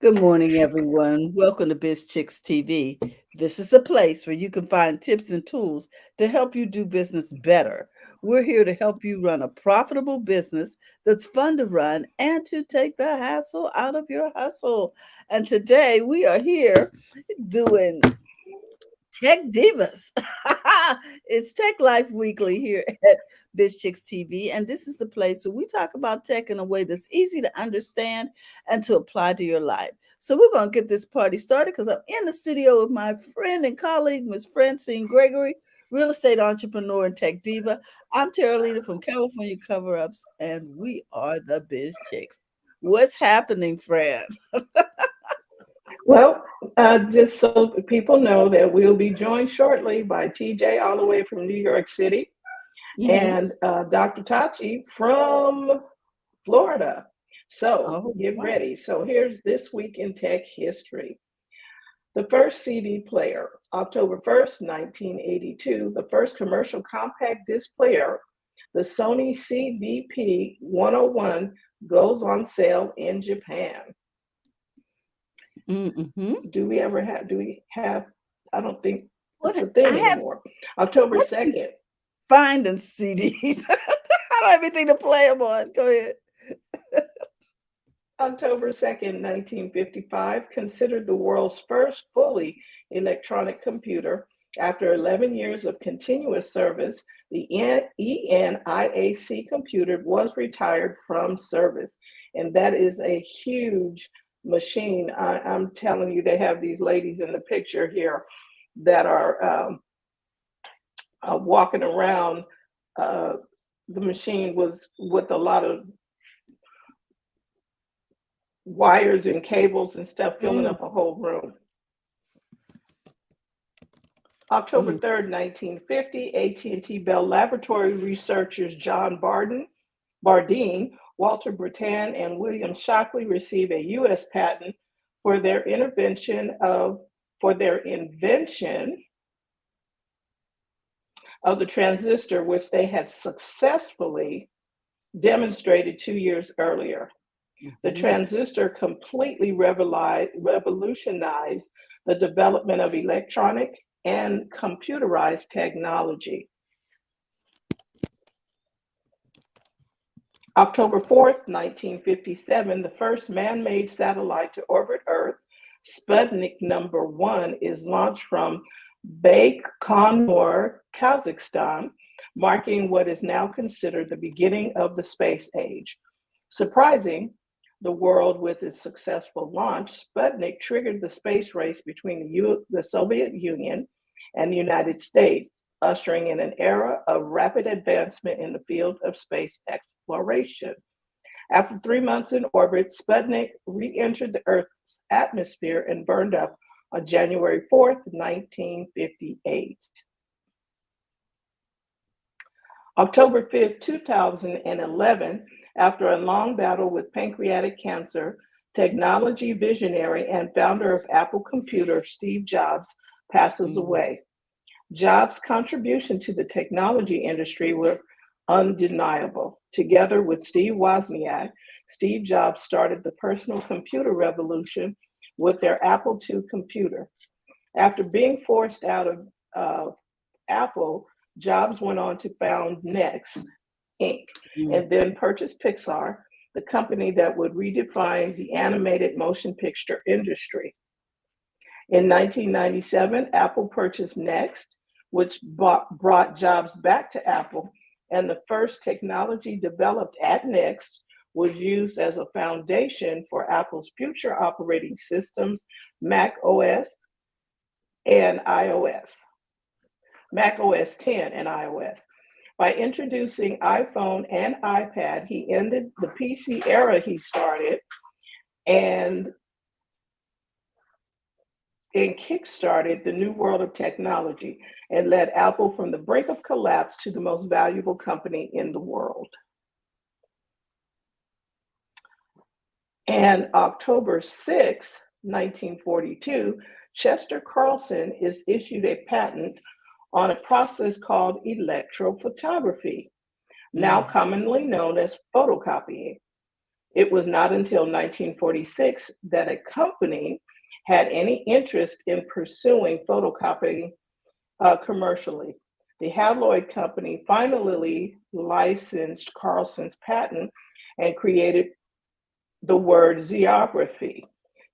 Good morning, everyone. Welcome to BizChicks TV. This is the place where you can find tips and tools to help you do business better. We're here to help you run a profitable business that's fun to run and to take the hassle out of your hustle. And today we are here doing Tech Divas. It's Tech Life Weekly here at BizChicks TV, and this is the place where we talk about tech in a way that's easy to understand and to apply to your life. So we're going to get this party started because I'm in the studio with my friend and colleague, Miss Francine Gregory, real estate entrepreneur and tech diva. I'm Terralina from California Cover Ups, and we are the Biz Chicks. What's happening, Fran? Well, just so people know that we'll be joined shortly by TJ all the way from New York City Mm-hmm. and Dr. Tachi from Florida. So All get right. ready. So here's This Week in Tech History. The first CD player, October 1st, 1982, the first commercial compact disc player, the Sony CDP 101, goes on sale in Japan. Mm-hmm. Do we have, I don't think it's a What I thing have anymore. October what do you 2nd, find in CDs? I don't have anything to play them on. Go ahead. October 2nd, 1955, considered the world's first fully electronic computer. After 11 years of continuous service, the ENIAC computer was retired from service. And that is a huge machine. I'm telling you, they have these ladies in the picture here that are walking around. Uh, the machine was with a lot of wires and cables and stuff filling Mm, up a whole room. October mm, 3rd, 1950, AT&T Bell Laboratory researchers John Bardeen, Walter Bretan, and William Shockley receive a U.S. patent for their invention of the transistor, which they had successfully demonstrated 2 years earlier. The mhm. transistor completely revolutionized the development of electronic and computerized technology. October 4th, 1957, the first man made satellite to orbit Earth, Sputnik number 1, is launched from Baikonur, Kazakhstan, marking what is now considered the beginning of the space age. Surprising the world with its successful launch, Sputnik triggered the space race between the Soviet Union and the United States, ushering in an era of rapid advancement in the field of space exploration. After 3 months in orbit, Sputnik re entered the Earth's atmosphere and burned up on January 4th, 1958. October 5th, 2011, after a long battle with pancreatic cancer, technology visionary and founder of Apple Computer, Steve Jobs, passes Mm. away. Jobs' contribution to the technology industry were undeniable. Together with Steve Wozniak, Steve Jobs started the personal computer revolution with their Apple II computer. After being forced out of Apple, Jobs went on to found Next Inc. Mm. and then purchased Pixar, the company that would redefine the animated motion picture industry. In 1997, Apple purchased Next, which brought Jobs back to Apple, and the first technology developed at Next was used as a foundation for Apple's future operating systems, Mac OS and iOS, Mac OS 10 and iOS. By introducing iPhone and iPad, he ended the PC era he started and and kickstarted the new world of technology and led Apple from the brink of collapse to the most valuable company in the world. And October 6, 1942, Chester Carlson is issued a patent on a process called electrophotography, now Mm. commonly known as photocopying. It was not until 1946 that a company had any interest in pursuing photocopying commercially. The Haloid Company finally licensed Carlson's patent and created the word zeography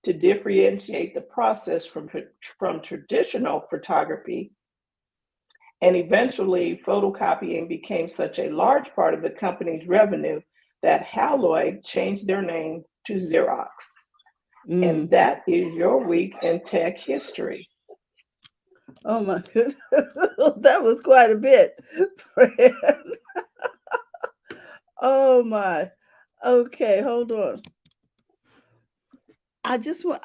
to differentiate the process from traditional photography. And eventually, photocopying became such a large part of the company's revenue that Haloid changed their name to Xerox. And Mm. that is your week in tech history. Oh my goodness. That was quite a bit, Fred. Oh my. Okay, hold on. I just want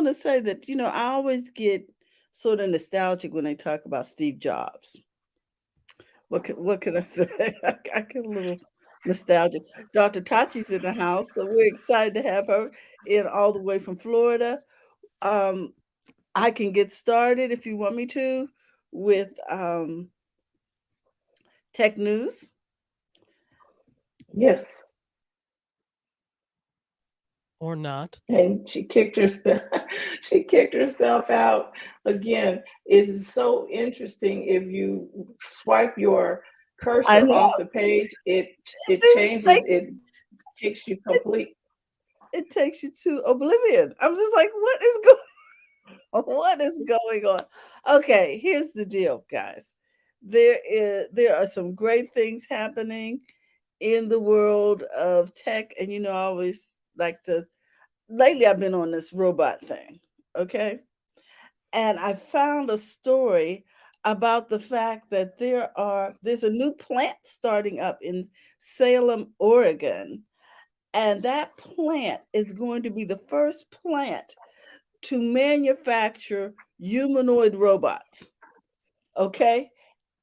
to say that I always get sort of nostalgic when they talk about Steve Jobs. What can I say? I get a little nostalgic. Dr. Tachi's in the house, so we're excited to have her in all the way from Florida. Um, I can get started if you want me to with tech news. Yes. Or not. And she kicked herself she kicked herself out again. It's so interesting. If you swipe your I cursor know off the page, it it changes, makes it takes you complete. it takes you to oblivion. I'm just like, what is going what is going on? Okay, here's the deal, guys. There are some great things happening in the world of tech, and I always like to. Lately, I've been on this robot thing. Okay, and I found a story about the fact that there's a new plant starting up in Salem, Oregon, and that plant is going to be the first plant to manufacture humanoid robots, okay,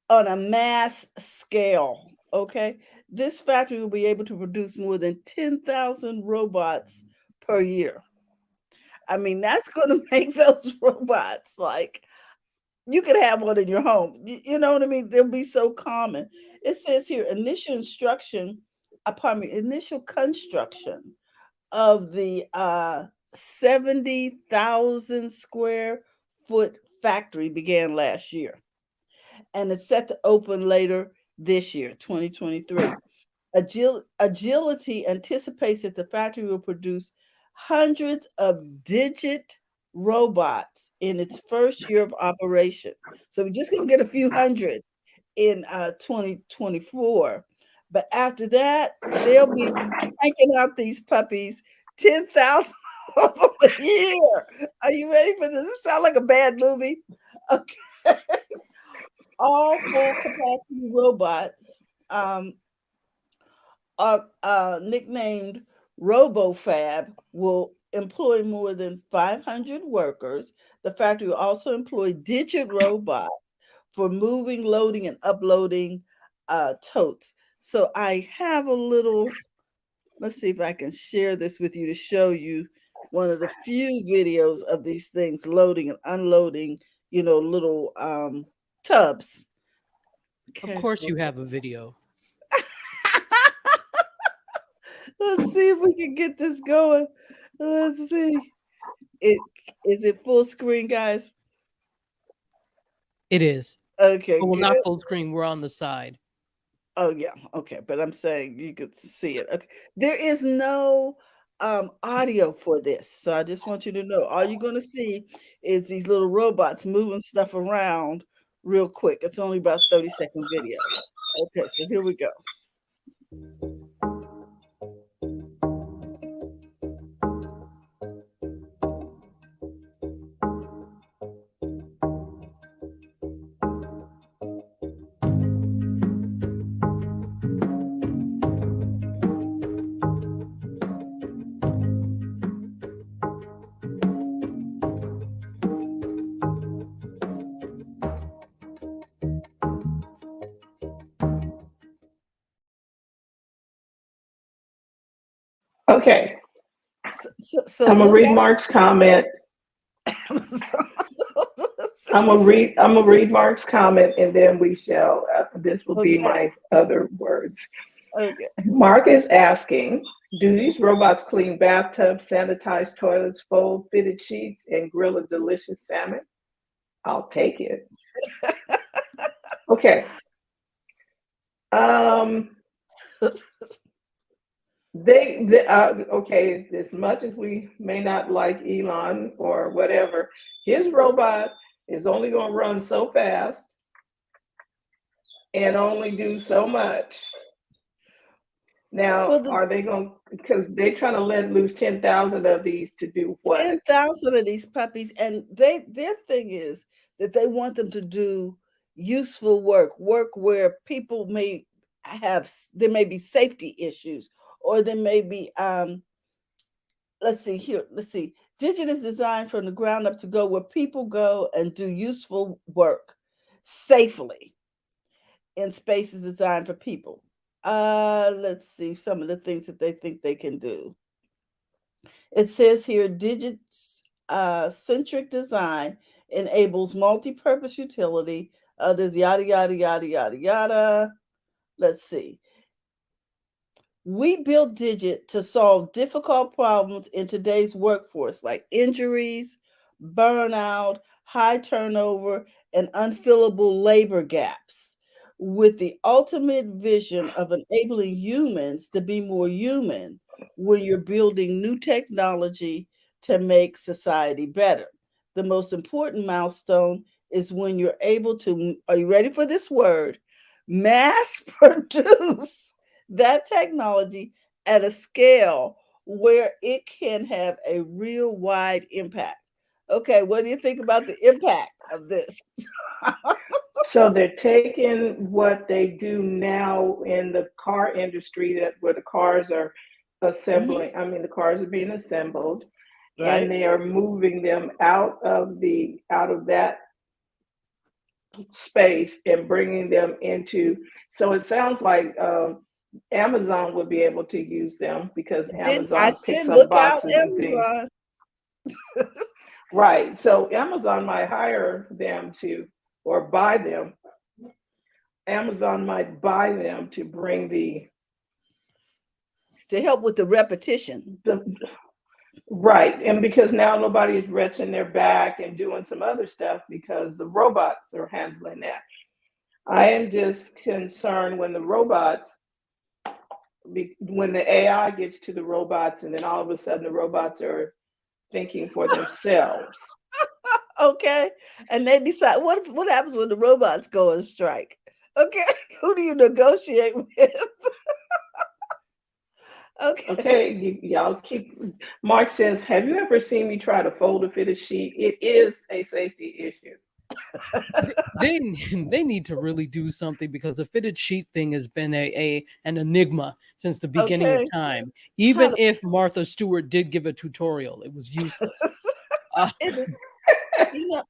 on a mass scale, okay? This factory will be able to produce more than 10,000 robots per year. I mean, that's going to make those robots like you could have one in your home. You know what I mean? They'll be so common. It says here initial construction of the 70,000 square foot factory began last year and is set to open later this year, 2023. Agility anticipates that the factory will produce hundreds of digit robots in its first year of operation. So we're just going to get a few hundred in 2024. But after that, they'll be cranking out these puppies, 10,000 of them a year. Are you ready for this? This sounds like a bad movie. Okay. All full capacity robots are nicknamed RoboFab will employ more than 500 workers. The factory will also employ digit robots for moving, loading, and uploading totes. So I have a little, let's see if I can share this with you to show you one of the few videos of these things loading and unloading, little tubs. Of Okay, course, you have a video. let's see if we can get this going. Let's see. It is it full screen, guys? It is. Okay, Oh, well, good. not full screen. We're on the side. Oh yeah, okay, but I'm saying you could see it. Okay. There is no audio for this. So I just want you to know all you're gonna see is these little robots moving stuff around real quick. It's only about 30-second video. Okay, so here we go. Okay. So I'm gonna look read out Mark's comment. for Amazon. I'm gonna read Mark's comment, and then we shall. This will be Okay, my other words. okay. Mark is asking, Do these robots clean bathtubs, sanitize toilets, fold fitted sheets, and grill a delicious salmon? I'll take it. Okay. Um, okay, as much as we may not like Elon or whatever, his robot is only going to run so fast and only do so much. Now, Well, the are they going, because they're trying to let loose 10,000 of these to do what? 10,000 of these puppies, and their thing is that they want them to do useful work where people may there may be safety issues, or there may be let's see, Digit is designed from the ground up to go where people go and do useful work safely in spaces designed for people. Let's see some of the things that they think they can do. It says here Digit's centric design enables multi-purpose utility. There's yada yada yada yada yada. Let's see. We built Digit to solve difficult problems in today's workforce, like injuries, burnout, high turnover, and unfillable labor gaps, with the ultimate vision of enabling humans to be more human when you're building new technology to make society better. The most important milestone is when you're able to, are you ready for this word? Mass produce that technology at a scale where it can have a real wide impact. Okay, what do you think about the impact of this? So they're taking what they do now in the car industry, that where the cars are Mhm. assembling, I mean, the cars are being assembled, and Right? they are moving them out of that space and bringing them into. So it sounds like Amazon would be able to use them because Didn't I Amazon said picks up look out, boxes and things. Amazon? Right. So Amazon might hire them to, or buy them. Amazon might buy them to bring To help with the repetition. the right. And because now nobody is retching their back and doing some other stuff because the robots are handling that. I am just concerned when the robots, when the AI gets to the robots, and then all of a sudden the robots are thinking for themselves. Okay, and they decide what happens when the robots go on strike. Okay, who do you negotiate with? Okay. Okay, y'all keep. Mark says, "Have you ever seen me try to fold a fitted sheet? It is a safety issue." They they need to really do something because the fitted sheet thing has been a an enigma since the beginning of Okay. time. How Even to if Martha Stewart did give a tutorial, it was useless. Uh, it is, you know,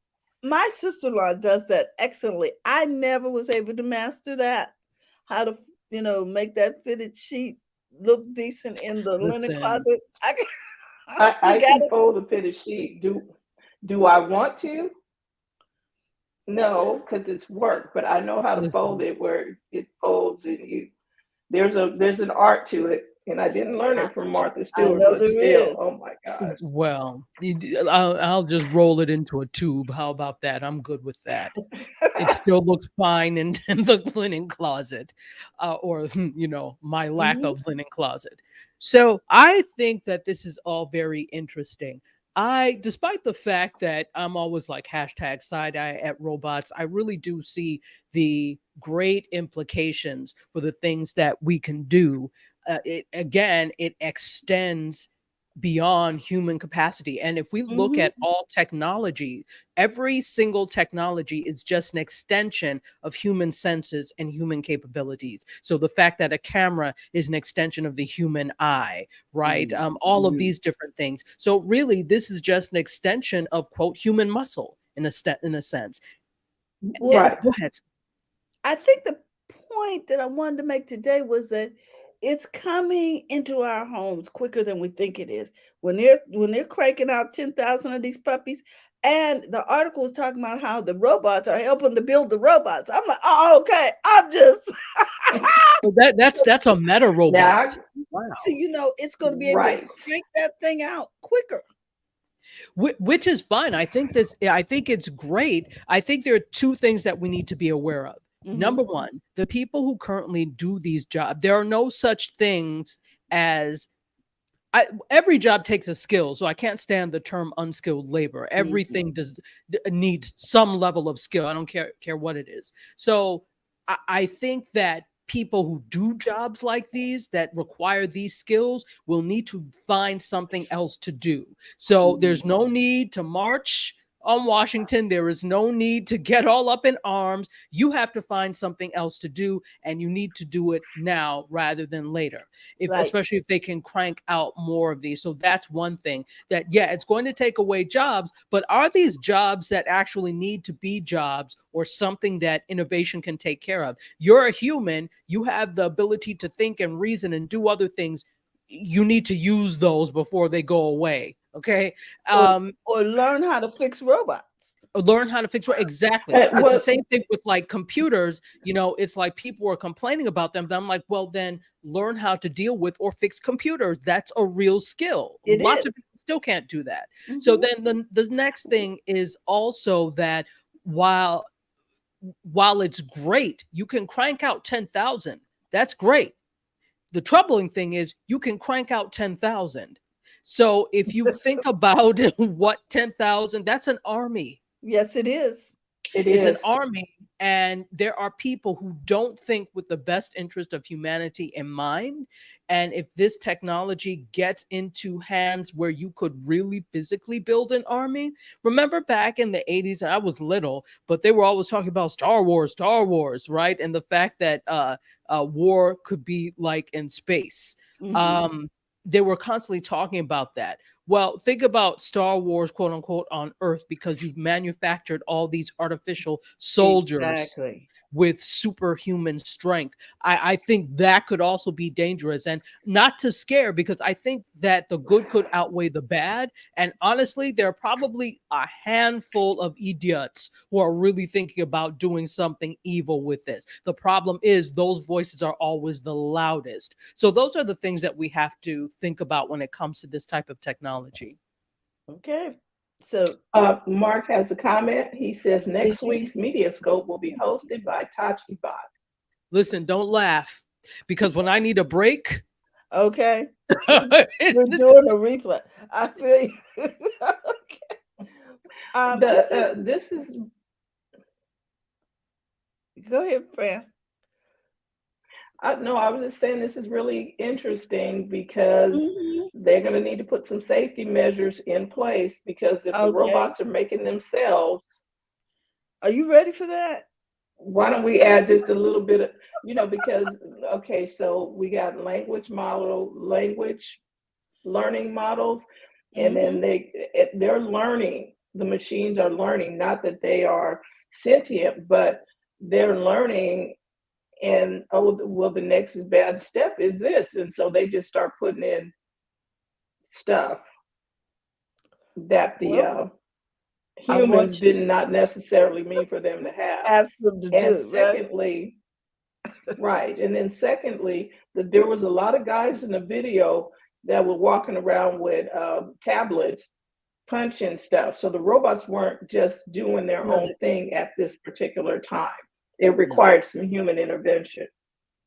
my sister-in-law does that excellently. I never was able to master that. How to, make that fitted sheet look decent in the linen listen, closet. You I got can it. fold a fitted sheet. Do I want to? No, because it's work. But I know how to fold listen. it where it folds, and you there's an art to it, and I didn't learn I, it from Martha I Stewart, know but there still, is. oh my gosh. Well, I'll just roll it into a tube. How about that? I'm good with that. It still looks fine in the linen closet, or my lack Mhm. of linen closet. So I think that this is all very interesting. Despite the fact that I'm always like hashtag side eye at robots, I really do see the great implications for the things that we can do. It extends beyond human capacity. And if we look Mhm. at all technology, every single technology is just an extension of human senses and human capabilities. So the fact that a camera is an extension of the human eye, right? All of Mhm. these different things. So really, this is just an extension of quote human muscle in a sense. Well, And Right. go ahead. I think the point that I wanted to make today was that it's coming into our homes quicker than we think it is. When they're cranking out 10,000 of these puppies, and the article was talking about how the robots are helping to build the robots. I'm like, oh, okay. I'm just So that's a meta Now, robot. Wow. so it's going to be able to right. crank that thing out quicker. Which is fine. I think it's great. I think there are two things that we need to be aware of. Hmm. Number one, the people who currently do these jobs, there are no such things as every job takes a skill, so I can't stand the term unskilled labor. Hmm. Everything does needs some level of skill. I don't care what it is. So I think that people who do jobs like these that require these skills will need to find something else to do. So Hmm. there's no need to march on Washington. There is no need to get all up in arms. You have to find something else to do, and you need to do it now rather than later, if Right. especially if they can crank out more of these. So that's one thing that, yeah, it's going to take away jobs, but are these jobs that actually need to be jobs, or something that innovation can take care of? You're a human, you have the ability to think and reason and do other things. You need to use those before they go away. Okay. Or um or learn how to fix robots. Learn how to fix it. Exactly. It's the Well, same thing with like computers. It's like people are complaining about them. I'm like, well, then learn how to deal with or fix computers. That's a real skill. It Lots is. of people still can't do that. So Hmm. then the next thing is also that while while it's great, you can crank out 10,000. That's great. The troubling thing is you can crank out 10,000. So if you think about what 10,000, that's an army. Yes, it is. it It's an is. army, and there are people who don't think with the best interest of humanity in mind. And if this technology gets into hands where you could really physically build an army, remember back in the 80s, I was little, but they were always talking about Star Wars, right? And the fact that war could be like in space. Hmm. Um, they were constantly talking about that. Well, think about Star Wars, quote unquote, on Earth, because you've manufactured all these artificial soldiers Exactly. with superhuman strength. I think that could also be dangerous, and not to scare, because I think that the good could outweigh the bad. And honestly, there are probably a handful of idiots who are really thinking about doing something evil with this. The problem is those voices are always the loudest. So those are the things that we have to think about when it comes to this type of technology. Okay. So Mark has a comment. He says next week's Media Scope will be hosted by Tachi Bot. Listen, don't laugh, because when I need a break, okay. We're doing a replay. I feel you. Okay. This is This is Go ahead, Fran. no, I was just saying this is really interesting because Hmm. they're going to need to put some safety measures in place, because if the Okay. robots are making themselves, Are you ready for that? why don't we add just a little bit of, because okay, so we got language learning models, and then Hmm. they're learning. The machines are learning, not that they are sentient, but they're learning. And oh, well, the next bad step is this, and so they just start putting in stuff that the Well, I humans want you did to not necessarily mean for them to have. ask them to And do, right? secondly, right, and then secondly, that there was a lot of guys in the video that were walking around with tablets punching stuff. So the robots weren't just doing their No, own thing at this particular time. It No. required some human intervention.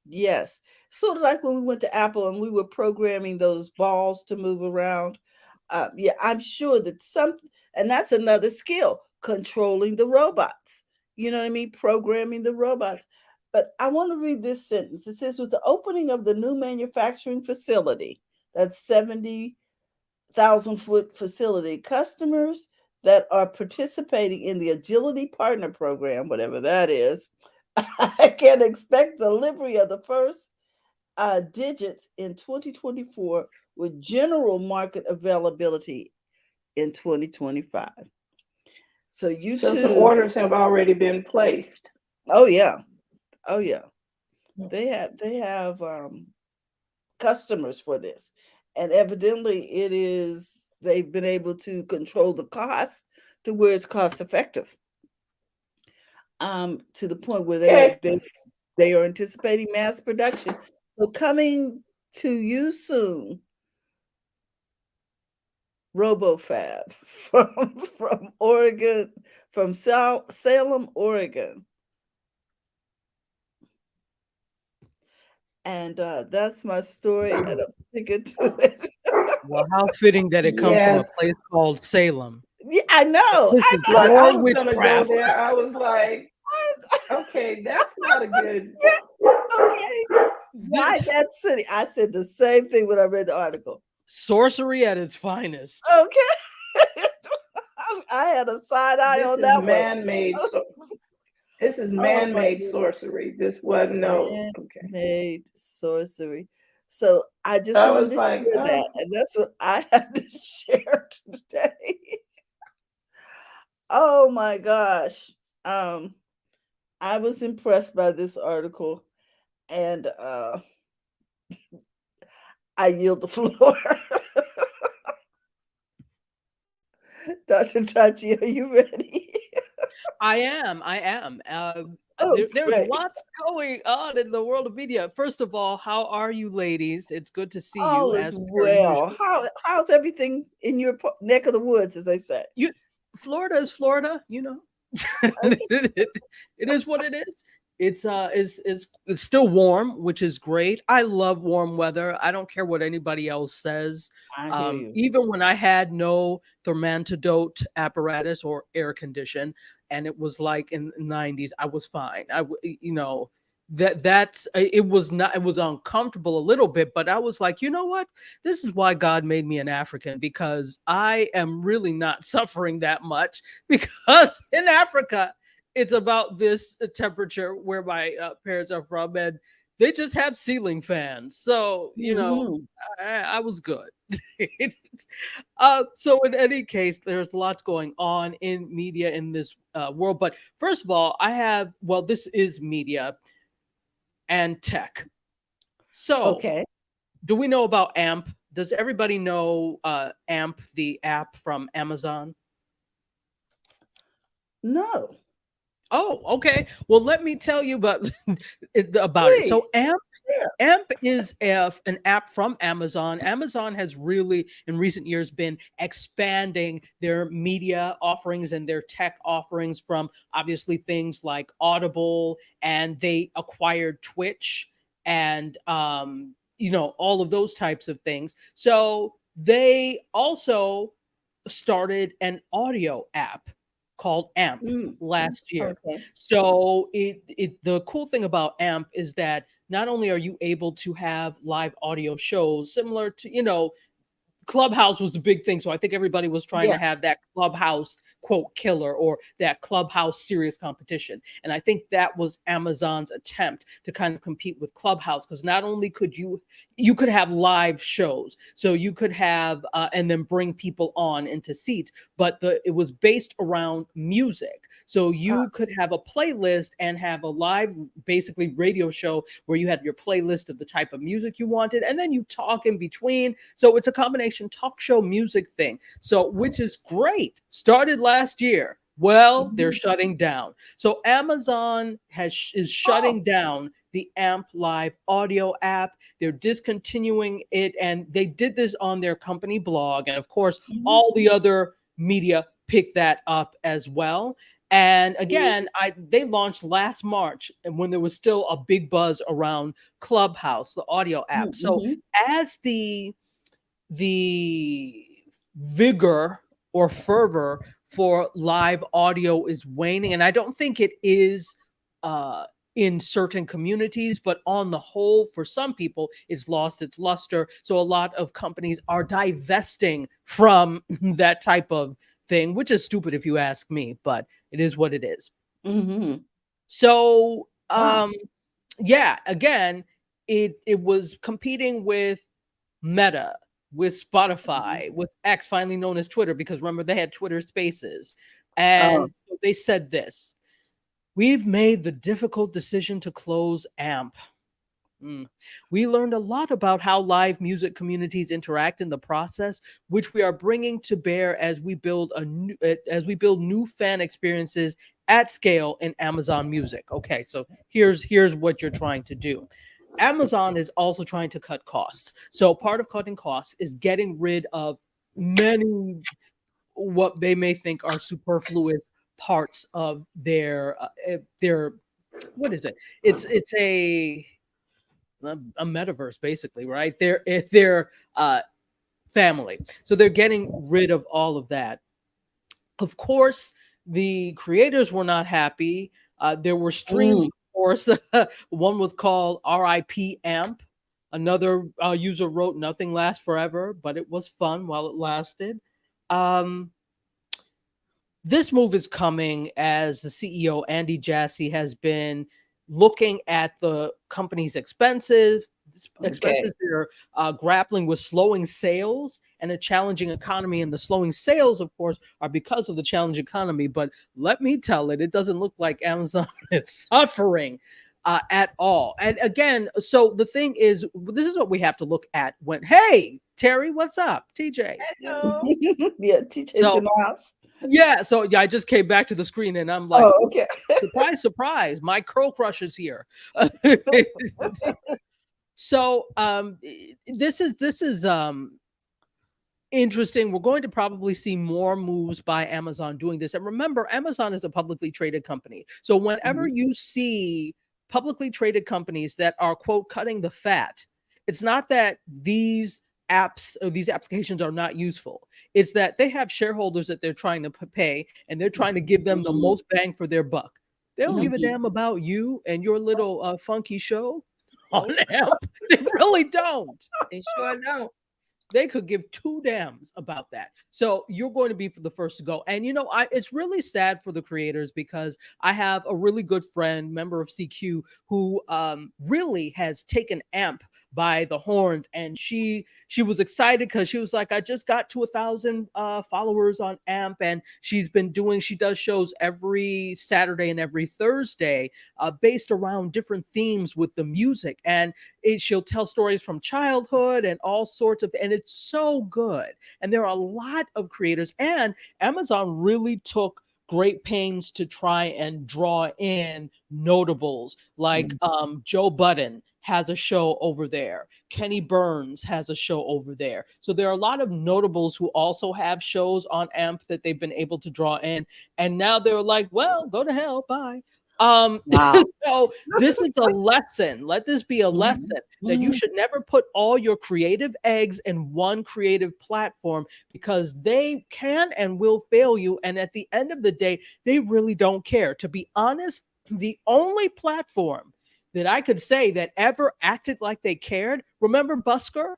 yes. Sort of like when we went to Apple and we were programming those balls to move around. Yeah, I'm sure that and that's another skill, controlling the robots. You know what I mean? Programming the robots. But I want to read this sentence. It says, with the opening of the new manufacturing facility, that's 70,000-foot facility, customers that are participating in the Agility Partner Program, whatever that is, I can expect delivery of the first digits in 2024 with general market availability in 2025. So So some YouTube, orders have already been placed. oh yeah, oh yeah, they have customers for this. And evidently they've been able to control the cost to where it's cost effective, to the point where Okay. they are anticipating mass production. So coming to you soon, RoboFab from Oregon, from Salem, Oregon. And that's my story, and I'm sticking to it. Well, how fitting that it comes from a Yes. place called Salem. Yeah, I know. This is Look, I more was gonna go witchcraft. there. I was like, okay, that's not a good. Okay. Why This that city? I said the same thing when I read the article. sorcery at its finest. Okay. I had a side eye This on is that one. man-made. So this is Oh my man-made goodness. sorcery. This wasn't no. Okay. Man-made sorcery. So I just I wanted was to like, share that, and that's what I have to share today. Oh my gosh. Um, I was impressed by this article, and I yield the floor. Dr. Tachi, are you ready? I am. I am. There's Okay. lots going on in the world of media. First of all, how are you, ladies? It's good to see you All is as per well. usual. How's everything in your neck of the woods, as they say? You, Florida is Florida. It is what it is. It's still warm, which is great. I love warm weather. I don't care what anybody else says. I hear you. Even when I had no thermantidote apparatus or air condition, and it was like in the 90s, I was fine. It was not, it was uncomfortable a little bit, but I was like, you know what, this is why God made me an African, because I am really not suffering that much, because in Africa it's about this temperature where my parents are from, and they just have ceiling fans. So Hmm. I was good. So in any case, there's lots going on in media in this world. But first of all, this is media and tech. So, Okay. do we know about AMP? Does everybody know AMP, the app from Amazon? No, Oh, okay. Well, let me tell you about it. So please. Yeah. AMP is an app from Amazon. Amazon has really, in recent years, been expanding their media offerings and their tech offerings, from obviously things like Audible, and they acquired Twitch, and all of those types of things. So they also started an audio app called AMP Mm. last year. Okay. So the cool thing about AMP is that not only are you able to have live audio shows similar to, Clubhouse was the big thing. So I think everybody was trying Yeah. to have that Clubhouse quote killer, or that Clubhouse serious competition. And I think that was Amazon's attempt to kind of compete with Clubhouse, because not only could you could have live shows, so you could have and then bring people on into seats, but it was based around music. So you could have a playlist and have a live, basically radio show, where you had your playlist of the type of music you wanted, and then you talk in between. So it's a combination talk show music thing. So, which is great. Started last year. Well, they're Mhm. shutting down. So Amazon is Oh. shutting down the AMP Live audio app. They're discontinuing it, and they did this on their company blog. And of course, Mhm. all the other media picked that up as well. And again, they launched last March, and when there was still a big buzz around Clubhouse, the audio app. So Mhm. as the vigor or fervor for live audio is waning, and I don't think it is uh, in certain communities, but on the whole, for some people, it's lost its luster. So a lot of companies are divesting from that type of thing, which is stupid if you ask me, but it is what it is. Mhm. So Wow. yeah, again, it was competing with Meta, with Mhm. Spotify, with X, finally known as Twitter, because remember they had Twitter Spaces. Oh. And so they said this: we've made the difficult decision to close AMP. Mm. We learned a lot about how live music communities interact in the process, which we are bringing to bear as we build as we build new fan experiences at scale in Amazon Music. Okay, so here's what you're trying to do. Amazon is also trying to cut costs. So part of cutting costs is getting rid of many what they may think are superfluous parts of their what is it? It's a metaverse basically, right? They're family. So they're getting rid of all of that. Of course, the creators were not happy. There were streams, Mm. of course. One was called RIP AMP. Another user wrote, "Nothing lasts forever," but it was fun while it lasted. Um, this move is coming as the CEO Andy Jassy has been looking at the company's expenses. Okay. They're grappling with slowing sales and a challenging economy, and the slowing sales, of course, are because of the challenging economy. But let me tell it doesn't look like Amazon is suffering at all. And again, so the thing is, this is what we have to look at when. Hey, Terry, what's up, TJ? Hello. Yeah, TJ's in So the house. yeah, I just came back to the screen and I'm like, Oh, "Ooh, okay. surprise, surprise, my curl crush is here." So this is interesting. We're going to probably see more moves by Amazon doing this. And remember, Amazon is a publicly traded company. So whenever Mhm. you see publicly traded companies that are, quote, cutting the fat, it's not that these apps or these applications are not useful. It's that they have shareholders that they're trying to pay and they're trying to give them the Mhm. most bang for their buck. They don't give a Mhm. damn about you and your little funky show on AMP. They really don't. They sure don't. They could give two damns about that. So you're going to be for the first to go. And it's really sad for the creators because I have a really good friend, member of CQ, who really has taken AMP by the horns, and she was excited because she was like, I just got to 1,000 followers on AMP, and she does shows every Saturday and every Thursday based around different themes with the music, and she'll tell stories from childhood and all sorts of, and it's so good. And there are a lot of creators, and Amazon really took great pains to try and draw in notables like Mhm. Joe Budden has a show over there. Kenny Burns has a show over there. So there are a lot of notables who also have shows on AMP that they've been able to draw in. And now they're like, well, go to hell. Bye. Wow. So this is a lesson. Let this be a Mhm. lesson that you Mhm. should never put all your creative eggs in one creative platform because they can and will fail you. And at the end of the day, they really don't care. To be honest, the only platform that I could say that ever acted like they cared, remember Busker?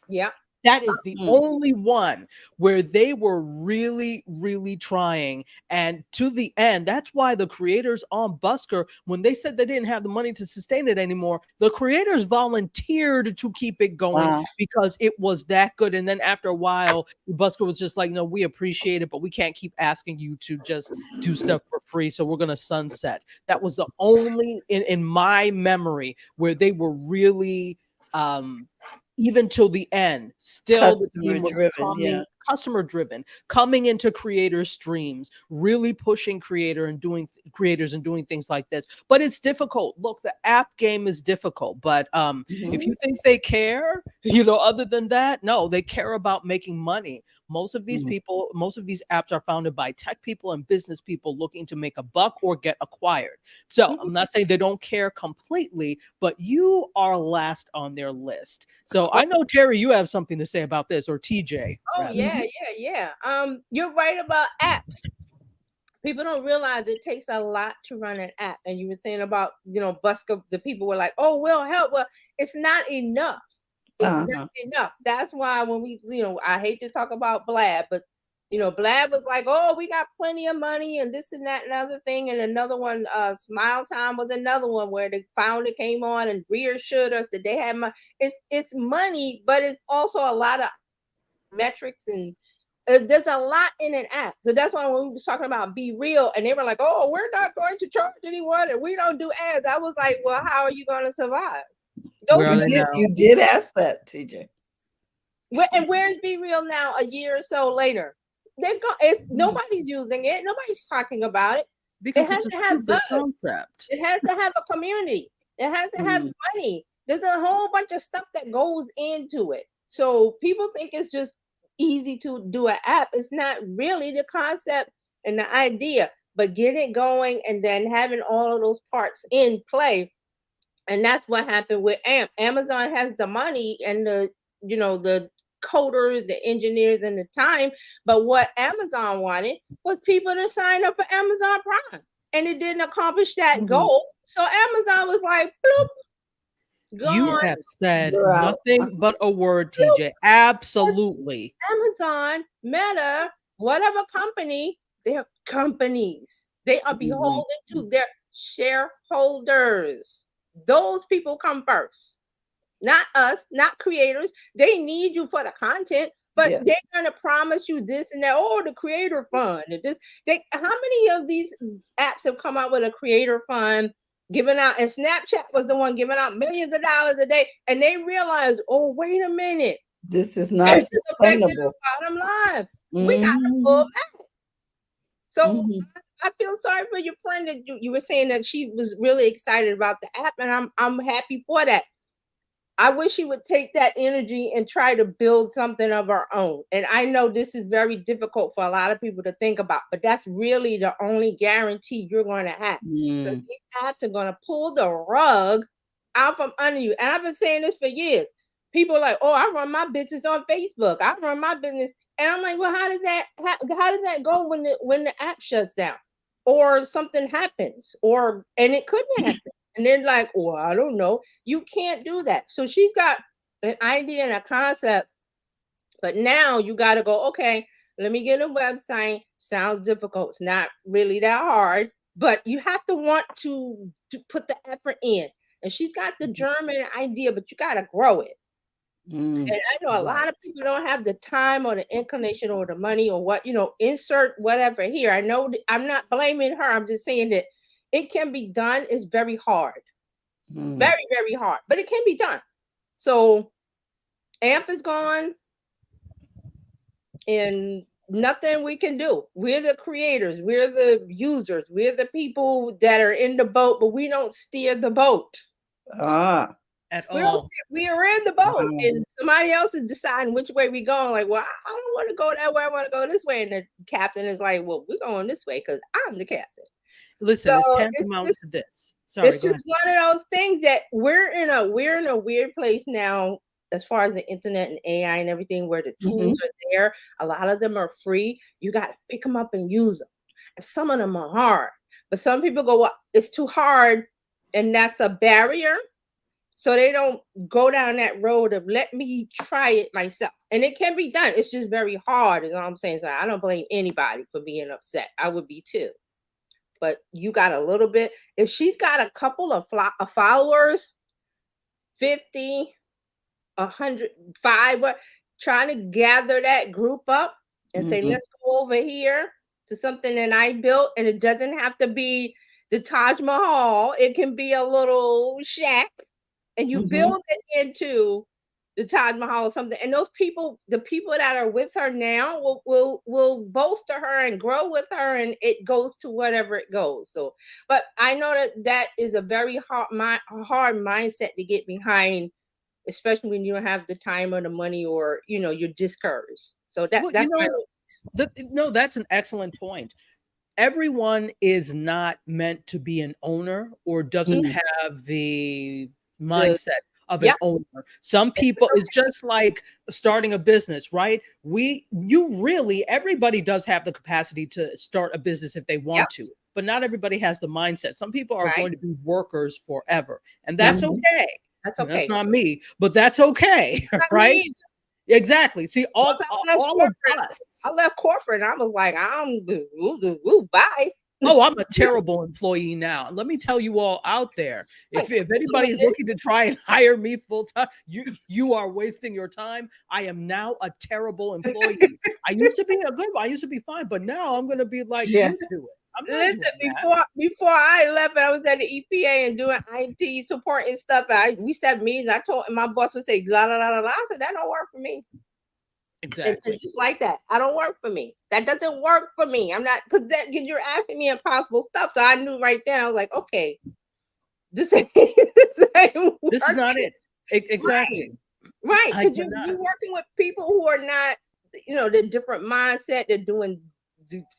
Yep. That is the Mm. only one where they were really, really trying. And to the end, that's why the creators on Busker, when they said they didn't have the money to sustain it anymore, the creators volunteered to keep it going Wow. because it was that good. And then after a while, Busker was just like, no, we appreciate it, but we can't keep asking you to just do stuff for free. So we're going to sunset. That was the only, in my memory, where they were really. Even till the end, still the Customer team was driven. Yeah. coming customer driven, coming into creator streams, really pushing creators and doing things like this. But it's difficult. Look, the app game is difficult. But if Mhm. you think they care, other than that, no, they care about making money. Mhm. Most of these apps are founded by tech people and business people looking to make a buck or get acquired. So I'm not saying they don't care completely, but you are last on their list. So I know, Terry, you have something to say about this, or TJ, Oh rather. yeah, Mhm. yeah, yeah. You're right about apps. People don't realize it takes a lot to run an app. And you were saying about, Busker, the people were like, oh, we'll help. Well, it's not enough. It's not Uh-huh. enough. That's why when I hate to talk about Blab, but Blab was like, oh, we got plenty of money and this and that and other thing. And another one, Smile Time was another one where the founder came on and reassured us that they had money. It's money, but it's also a lot of metrics and there's a lot in an app. So that's why when we was talking about Be Real and they were like, oh, we're not going to charge anyone and we don't do ads. I was like, well, how are you going to survive? Those Well, You did ask that, TJ. and where's Be Real now? A year or so later, nobody's using it. Nobody's talking about it. It because has it's a to have stupid buzz. concept. It has to have a community. It has to have money. There's a whole bunch of stuff that goes into it. So people think it's just easy to do an app. It's not really the concept and the idea, but get it going and then having all of those parts in play. And that's what happened with Amazon has the money and the coders, the engineers, and the time. But what Amazon wanted was people to sign up for Amazon Prime, and it didn't accomplish that goal. So Amazon was like, bloop, You gone. have said You're out. nothing but a word, TJ. Absolutely. Amazon, Meta, whatever company, they're companies. They are beholden to their shareholders. Those people come first, not us, not creators. They need you for the content, but they're gonna promise you this and that. Oh, the creator fund and this. How many of these apps have come out with a creator fund? Giving out, and Snapchat was the one giving out millions of dollars a day, and they realized, oh, wait a minute, this is not affecting the sustainable. bottom line. We got to pull back. So I feel sorry for your friend that you were saying that she was really excited about the app, and I'm happy for that. I wish she would take that energy and try to build something of her own. And I know this is very difficult for a lot of people to think about, but that's really the only guarantee you're going to have. Because these apps are going to pull the rug out from under you. And I've been saying this for years. People are like, oh, I run my business on Facebook. I run my business. And I'm like, well, how does that go when the app shuts down or something happens and it couldn't happen? And they're like, well, I don't know. You can't do that. So she's got an idea and a concept, but now you got to go, okay, let me get a website. Sounds difficult. It's not really that hard, but you have to want to put the effort in. And she's got the German idea, but you got to grow it. And I know a lot of people don't have the time or the inclination or the money or insert whatever here. I know I'm not blaming her. I'm just saying that it can be done. It's very hard. Very, very hard. But it can be done. So AMP is gone. And nothing we can do. We're the creators. We're the users. We're the people that are in the boat, but we don't steer the boat. At all. We are in the boat, and somebody else is deciding which way we're going. Like, well, I don't want to go that way. I want to go this way. And the captain is like, well, we're going this way because I'm the captain. Listen, it's tantamount to this. Sorry, it's just one of those things that we're in a weird place now as far as the internet and AI and everything, where the tools are there. A lot of them are free. You got to pick them up and use them. And some of them are hard. But some people go, well, it's too hard. And that's a barrier. So they don't go down that road of let me try it myself. And it can be done. It's just very hard, is all I'm saying. So I don't blame anybody for being upset. I would be too. But you got a little bit. If she's got a couple of followers, 50, 100, 5, trying to gather that group up and say, let's go over here to something that I built. And it doesn't have to be the Taj Mahal. It can be a little shack. And you build it into the Taj Mahal or something. And those people, the people that are with her now will bolster her and grow with her, and it goes to whatever it goes. So, but I know that is a very hard mindset to get behind, especially when you don't have the time or the money, or you're discouraged. So that's an excellent point. Everyone is not meant to be an owner or doesn't have the mindset of an owner. Some people, it's just like starting a business, right? Everybody does have the capacity to start a business if they want to, but not everybody has the mindset. Some people are going to be workers forever, and that's okay. That's okay. That's not me, but that's okay, right? Me. Exactly. See, all of us. I left corporate, and I was like, bye. Oh, I'm a terrible employee now. Let me tell you all out there, if anybody is looking to try and hire me full time, you are wasting your time. I am now a terrible employee. I used to be a good one. I used to be fine, but now I'm going to be like, you do it. I'm not listen, doing that. before I left, I was at the EPA and doing IT support and stuff. We set meetings. I told, and my boss would say la la la la la. I said that don't work for me. It's Exactly. just like that. I don't work for me. That doesn't work for me. I'm not, because that you're asking me impossible stuff. So I knew right then. I was like, okay, this ain't, this ain't This is not working. it. Exactly. Right, I because cannot. you're working with people who are not, the different mindset. They're doing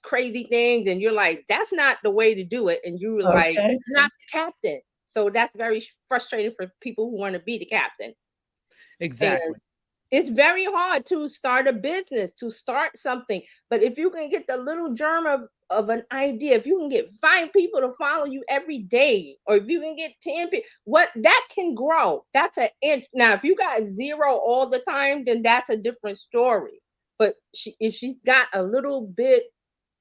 crazy things, and you're like, that's not the way to do it. And you were like, Okay. you're not the captain. So that's very frustrating for people who want to be the captain. And Exactly. it's very hard to start a business, to start something. But if you can get the little germ of an idea, if you can get 5 people to follow you every day, or if you can get 10 people, what that can grow. That's an inch. Now, if you got 0 all the time, then that's a different story. But if she's got a little bit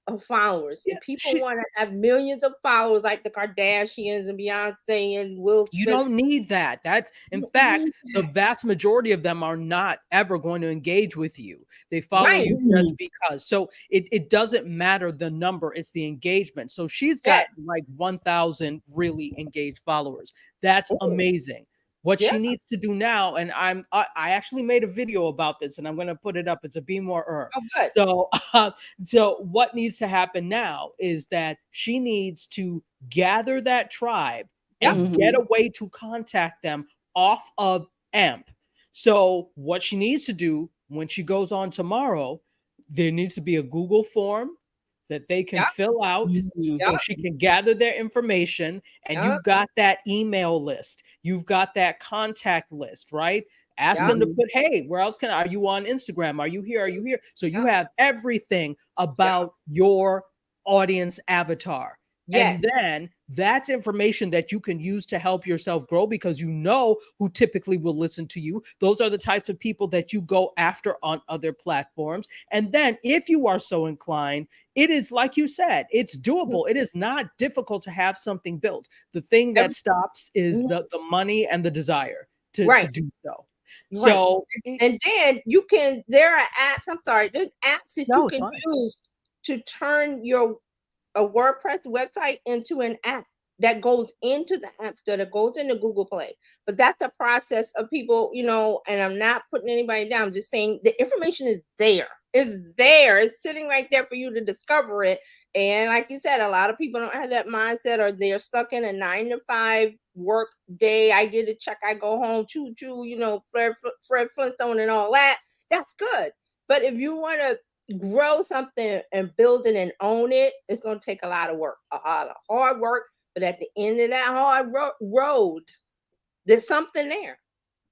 of followers, Yeah. and people want to have millions of followers like the Kardashians and Beyonce and Will You Smith. don't need that. That's, in fact, the vast majority of them are not ever going to engage with you. They follow Right. you just because. So it doesn't matter the number, it's the engagement. So she's Yeah. got like 1,000 really engaged followers. That's Ooh, amazing. What yeah. she needs to do now, and I actually made a video about this, and I'm going to put it up. It's a Be More Earn. Oh, good. So so what needs to happen now is that she needs to gather that tribe Yep. and get a way to contact them off of AMP. So what she needs to do when she goes on tomorrow, there needs to be a Google form that they can Yep. fill out so Yep. she can gather their information, and Yep. you've got that email list, you've got that contact list, right? Ask Yep. them to put, hey, where else are you on Instagram? Are you here? Are you here? So you Yep. have everything Yep. about your audience avatar. Yes. And then that's information that you can use to help yourself grow, because you know who typically will listen to you. Those are the types of people that you go after on other platforms. And then, if you are so inclined, it is like you said, it's doable. It is not difficult to have something built. The thing that stops is the money and the desire to Right. do so. Right. So, And then there are apps, I'm sorry, there's apps that you no, it's can fine. use to turn a WordPress website into an app that goes into the App Store, that goes into Google Play. But that's a process of people, and I'm not putting anybody down, I'm just saying the information is there. It's there. It's sitting right there for you to discover it. And like you said, a lot of people don't have that mindset, or they're stuck in a 9 to 5 work day. I get a check, I go home, choo choo, Fred Flintstone and all that. That's good. But if you want to grow something and build it and own it, it's going to take a lot of work, a lot of hard work. But at the end of that hard road, there's something there.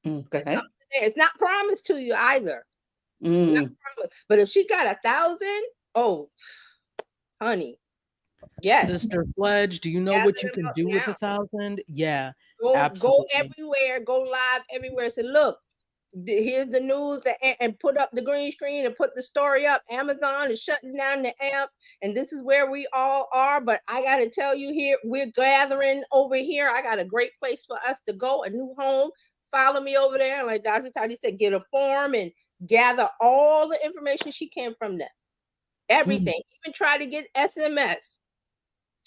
There's Okay. something there. It's not promised to you either. Not Mm. promised. But if she got 1,000, oh, honey, yes, Sister Fledge, do you know gather what you them can up do with now. 1,000? Yeah, Go absolutely. everywhere, go live everywhere. Say, look, here's the news, and put up the green screen and put the story up. Amazon is shutting down the app, and this is where we all are. But I got to tell you, here we're gathering over here. I got a great place for us to go, a new home. Follow me over there. Like Dr. Toddy said, get a form and gather all the information she can from them. Everything. Even try to get SMS.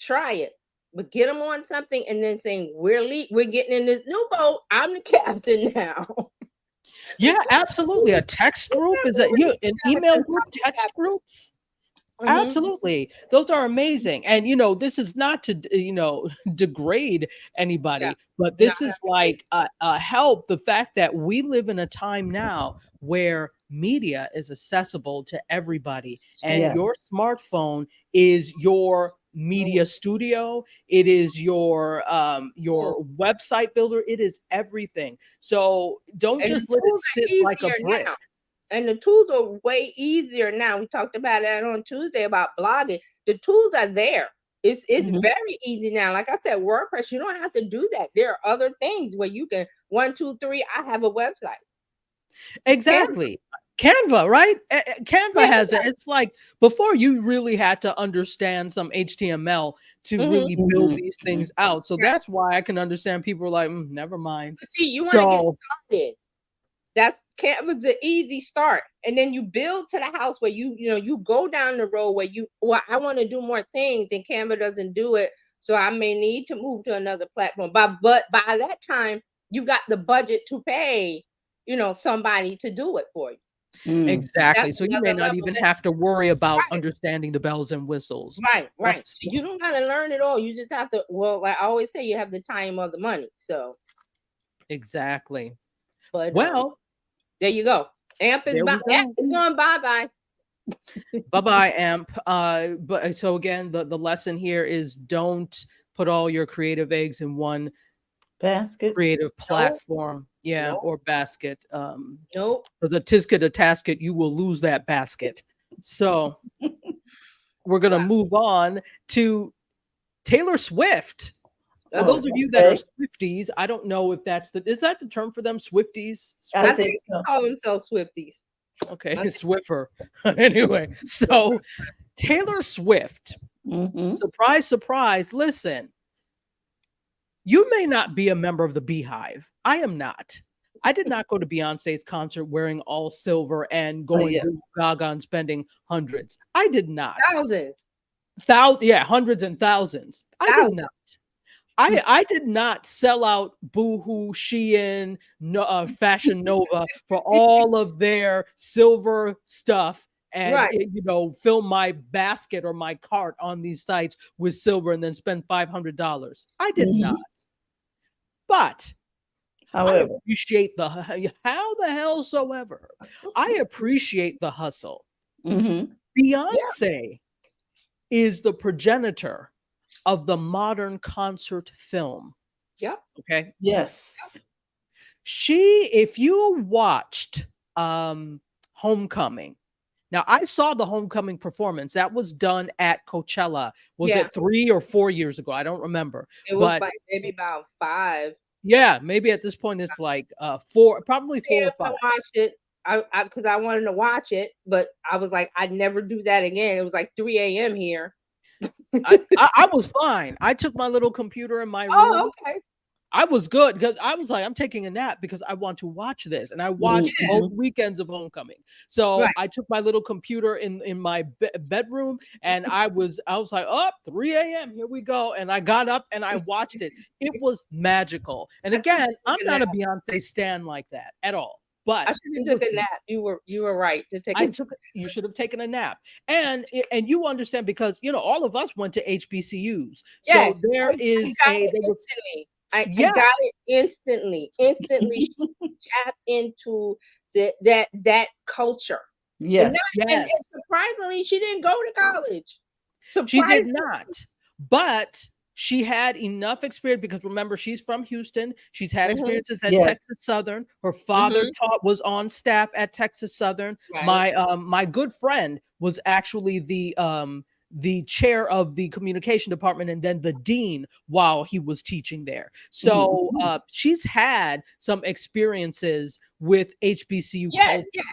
Try it. But get them on something, and then saying, we're getting in this new boat. I'm the captain now. Yeah, absolutely. A text group is an email group, text groups. Absolutely. Those are amazing. And this is not to degrade Yeah. anybody, but No, this is like a help, the fact that we live in a time now where media is accessible to everybody, and Yes. your smartphone is your media studio, it is your website builder, it is everything. So don't and the just let it tools sit are like a easier brick. now. And the tools are way easier now. We talked about it on Tuesday about blogging. The tools are there. It's very easy now. Like I said, WordPress, you don't have to do that. There are other things where you can 1, 2, 3. I have a website. Exactly. Canva, right? Canva has it. Canva. It's like before you really had to understand some HTML to Mhm. really build these Mhm. things out. So Right. that's why I can understand people are like, never mind. But see, you want to get So started. That's Canva's the easy start, and then you build to the house where you go down the road where I want to do more things, and Canva doesn't do it, so I may need to move to another platform. But by that time, you got the budget to pay, somebody to do it for you. Mm. Exactly. That's So you may another not level. even have to worry about Right, understanding the bells and whistles. right. That's So you don't gotta learn it all. You just have to. Well, like I always say, you have the time or the money. So, exactly. but Well, there you go. there we Amp go. is going bye bye. Bye bye, Amp. But so again, the lesson here is don't put all your creative eggs in one Basket. creative No, platform, yeah, no, or basket. nope. Because a tisket, a tasket, you will lose that basket. So we're gonna Wow. move on to Taylor Swift. For Oh, those of you that are Okay. Swifties, I don't know if is that the term for them? Swifties? I I Swift? think think they so. call themselves Swifties. Okay, I think Swiffer. Anyway, so Taylor Swift, Hmm. surprise, surprise. Listen, you may not be a member of the Beehive. I am not. I did not go to Beyonce's concert wearing all silver and going Yeah. gaga and spending hundreds. I did not. thousands, Yeah, hundreds and thousands. I did thousands. not. I did not sell out Boohoo, Shein, Fashion Nova for all of their silver stuff and Right. fill my basket or my cart on these sites with silver and then spend $500. I did not. Hmm. But I However. appreciate how the hell soever. I appreciate the hustle. Hmm. Yeah. Beyonce is the progenitor of the modern concert film. Yep. Okay. Yes. If you watched Homecoming, now I saw the Homecoming performance that was done at Coachella. Was Yeah. it 3 or 4 years ago? I don't remember. It was But like maybe about 5. yeah, maybe at this point it's like four, probably four or Yes, I five. watched it. I because I wanted to watch it, but I was like, I'd never do that again. It was like 3 a.m. here. I was fine. I took my little computer in my Oh, room. okay. I was good because I was like, I'm taking a nap because I want to watch this. And I watched both Hmm. weekends of Homecoming. So Right. I took my little computer in my bedroom and I was like, oh, 3 a.m. Here we go. And I got up and I watched it. It was magical. And I should have again, I'm taken a not nap. a Beyonce stan like that at all. But I should it have was took a nap. You were right to take I a took you should have taken a nap. And you understand because all of us went to HBCUs. So yes. there I is got a it there was instantly. I got yes. it instantly. Instantly she tapped into that culture. And Yes. not and Yes. surprisingly, she didn't go to college. She did Surprisingly. not, but she had enough experience because remember she's from Houston. She's had Mhm. experiences at Yes. Texas Southern. Her father Mhm. was on staff at Texas Southern. Right. My good friend was actually the chair of the communication department and then the dean while he was teaching there. So Hmm. she's had some experiences with HBCU Yes, culture. yes,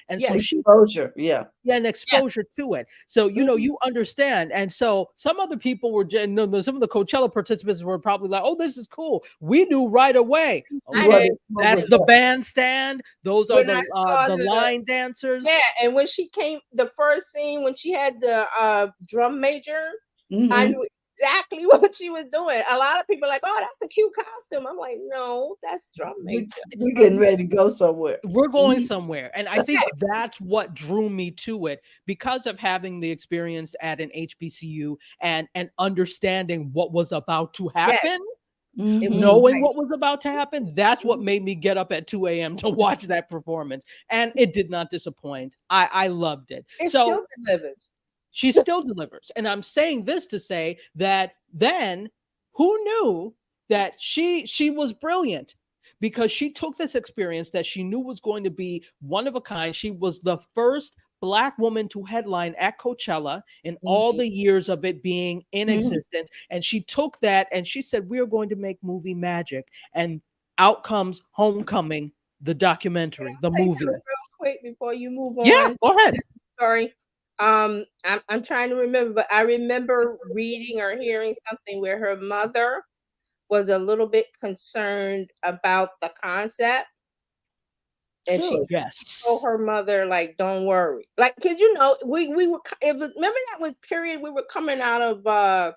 And so yes, she Exposure. Yeah. and yes. exposure to it. So Hmm. you understand. And so some other people were some of the Coachella participants were probably like, "Oh, this is cool." We knew right away. I What Okay, it, what that's was the that? bandstand. Those are when I saw the line yeah, dancers. and when she came the first scene when she had the drum major, I Hmm. knew exactly what she was doing. A lot of people are like, "Oh, that's a cute costume." I'm like, "No, that's drum major." We getting ready to go somewhere. We're going Hmm. somewhere. And I think that's what drew me to it because of having the experience at an HBCU and understanding what was about to Yes, happen. it was Hmm. Knowing right. what was about to happen, that's what made me get up at 2 a.m. to watch that performance. And it did not disappoint. I loved it. It So still delivers. she still delivers. And I'm saying this to say that then who knew that she was brilliant because she took this experience that she knew was going to be one of a kind. She was the first Black woman to headline at Coachella in all Mhm. the years of it being in Hmm. existence. And she took that and she said, "We are going to make movie magic." And out comes Homecoming, the documentary, the Say something movie. real quick before you move Yeah, on. go ahead. Sorry. I'm trying to remember, but I remember reading or hearing something where her mother was a little bit concerned about the concept and she Good. told Yes. her mother, like, don't worry, like, cause we were it was, remember that was period we were coming out of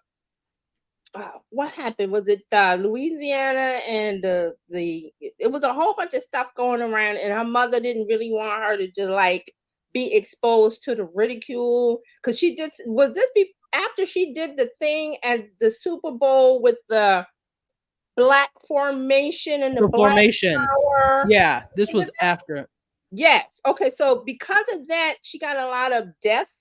what happened? Was it Louisiana and it was a whole bunch of stuff going around, and her mother didn't really want her to just like be exposed to the ridicule because she did. Was this after she did the thing at the Super Bowl with the black formation and the The black formation. power? Yeah, this was after. Yes. Okay. So because of that, she got a lot of death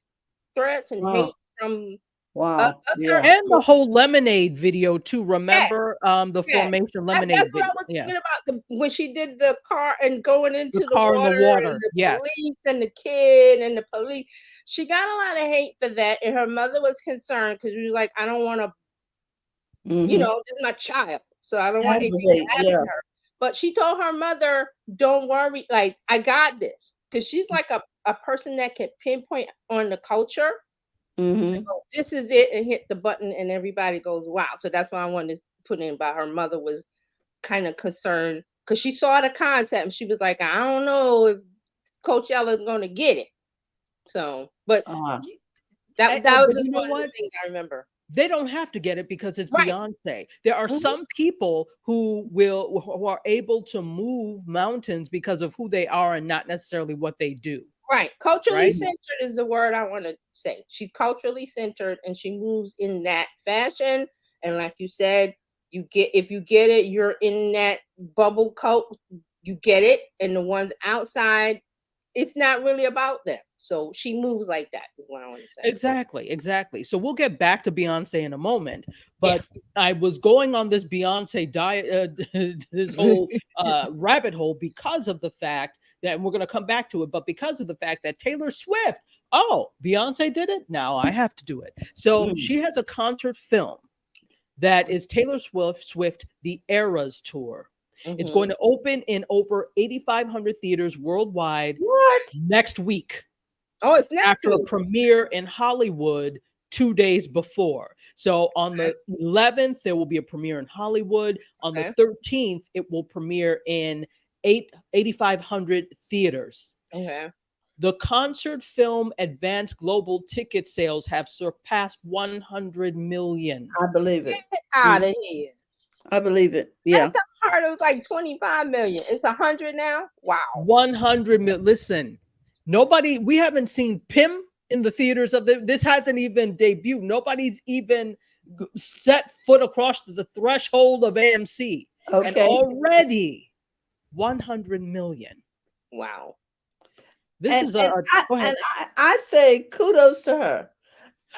threats and hate Wow. from a Wow. Yeah. certain And the group. whole lemonade video too. Yes. Remember the Yes. formation That's lemonade what I video? was Yeah. thinking about when she did the car and going The into the car in the water and water. the Yes. police and the kid and the police. She got a lot of hate for that, and her mother was concerned because she was like, I don't want to, Mm-hmm. this is my child, so I don't want anything to Aggravate. happen Yeah. to her. But she told her mother, don't worry, like, I got this. Because she's like a person that can pinpoint on the culture. Mm-hmm. So this is it, and hit the button, and everybody goes, wow. So that's why I wanted to put in about her mother was kind of concerned because she saw the concept and she was like, I don't know if Coachella is going to get it. So, but Uh, that was But just you know one of the what? things I remember. They don't have to get it because it's Right. Beyonce. There are Mhm. some people who are able to move mountains because of who they are and not necessarily what they do. Right. Culturally Right? centered is the word I want to say. She's culturally centered and she moves in that fashion. And like you said, if you get it, you're in that bubble cult, you get it. And the ones outside, it's not really about them. So she moves like that, is what I want to say. Exactly, exactly. So we'll get back to Beyonce in a moment, Yeah. but I was going on this Beyonce diet, this whole rabbit hole because of the fact that, and we're going to come back to it, but because of the fact that Taylor Swift, oh, Beyonce did it, now I have to do it. So mm. she has a concert film that is Taylor Swift The Eras Tour. It's going Mhm. to open in over 8,500 theaters worldwide What? next week Oh, it's next after a week. premiere in Hollywood 2 days before. So on the 11th, there will be a premiere in Hollywood. On the Okay. 13th, it will premiere in 8,500 theaters. Okay. The concert film advanced global ticket sales have surpassed 100 million. I believe it. Get out of here. I believe it. Yeah. Last time I heard it was like 25 million. It's 100 now. Wow. 100 million. Listen, we haven't seen Pim in the theaters this hasn't even debuted. Nobody's even set foot across the threshold of AMC. And Okay. already 100 million. Wow. This is a go ahead. I say kudos to her.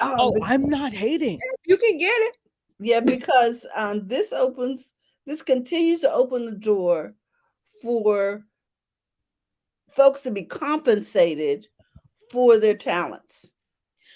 Oh, I'm not hating. You can get it. Yeah, because this continues to open the door for folks to be compensated for their talents.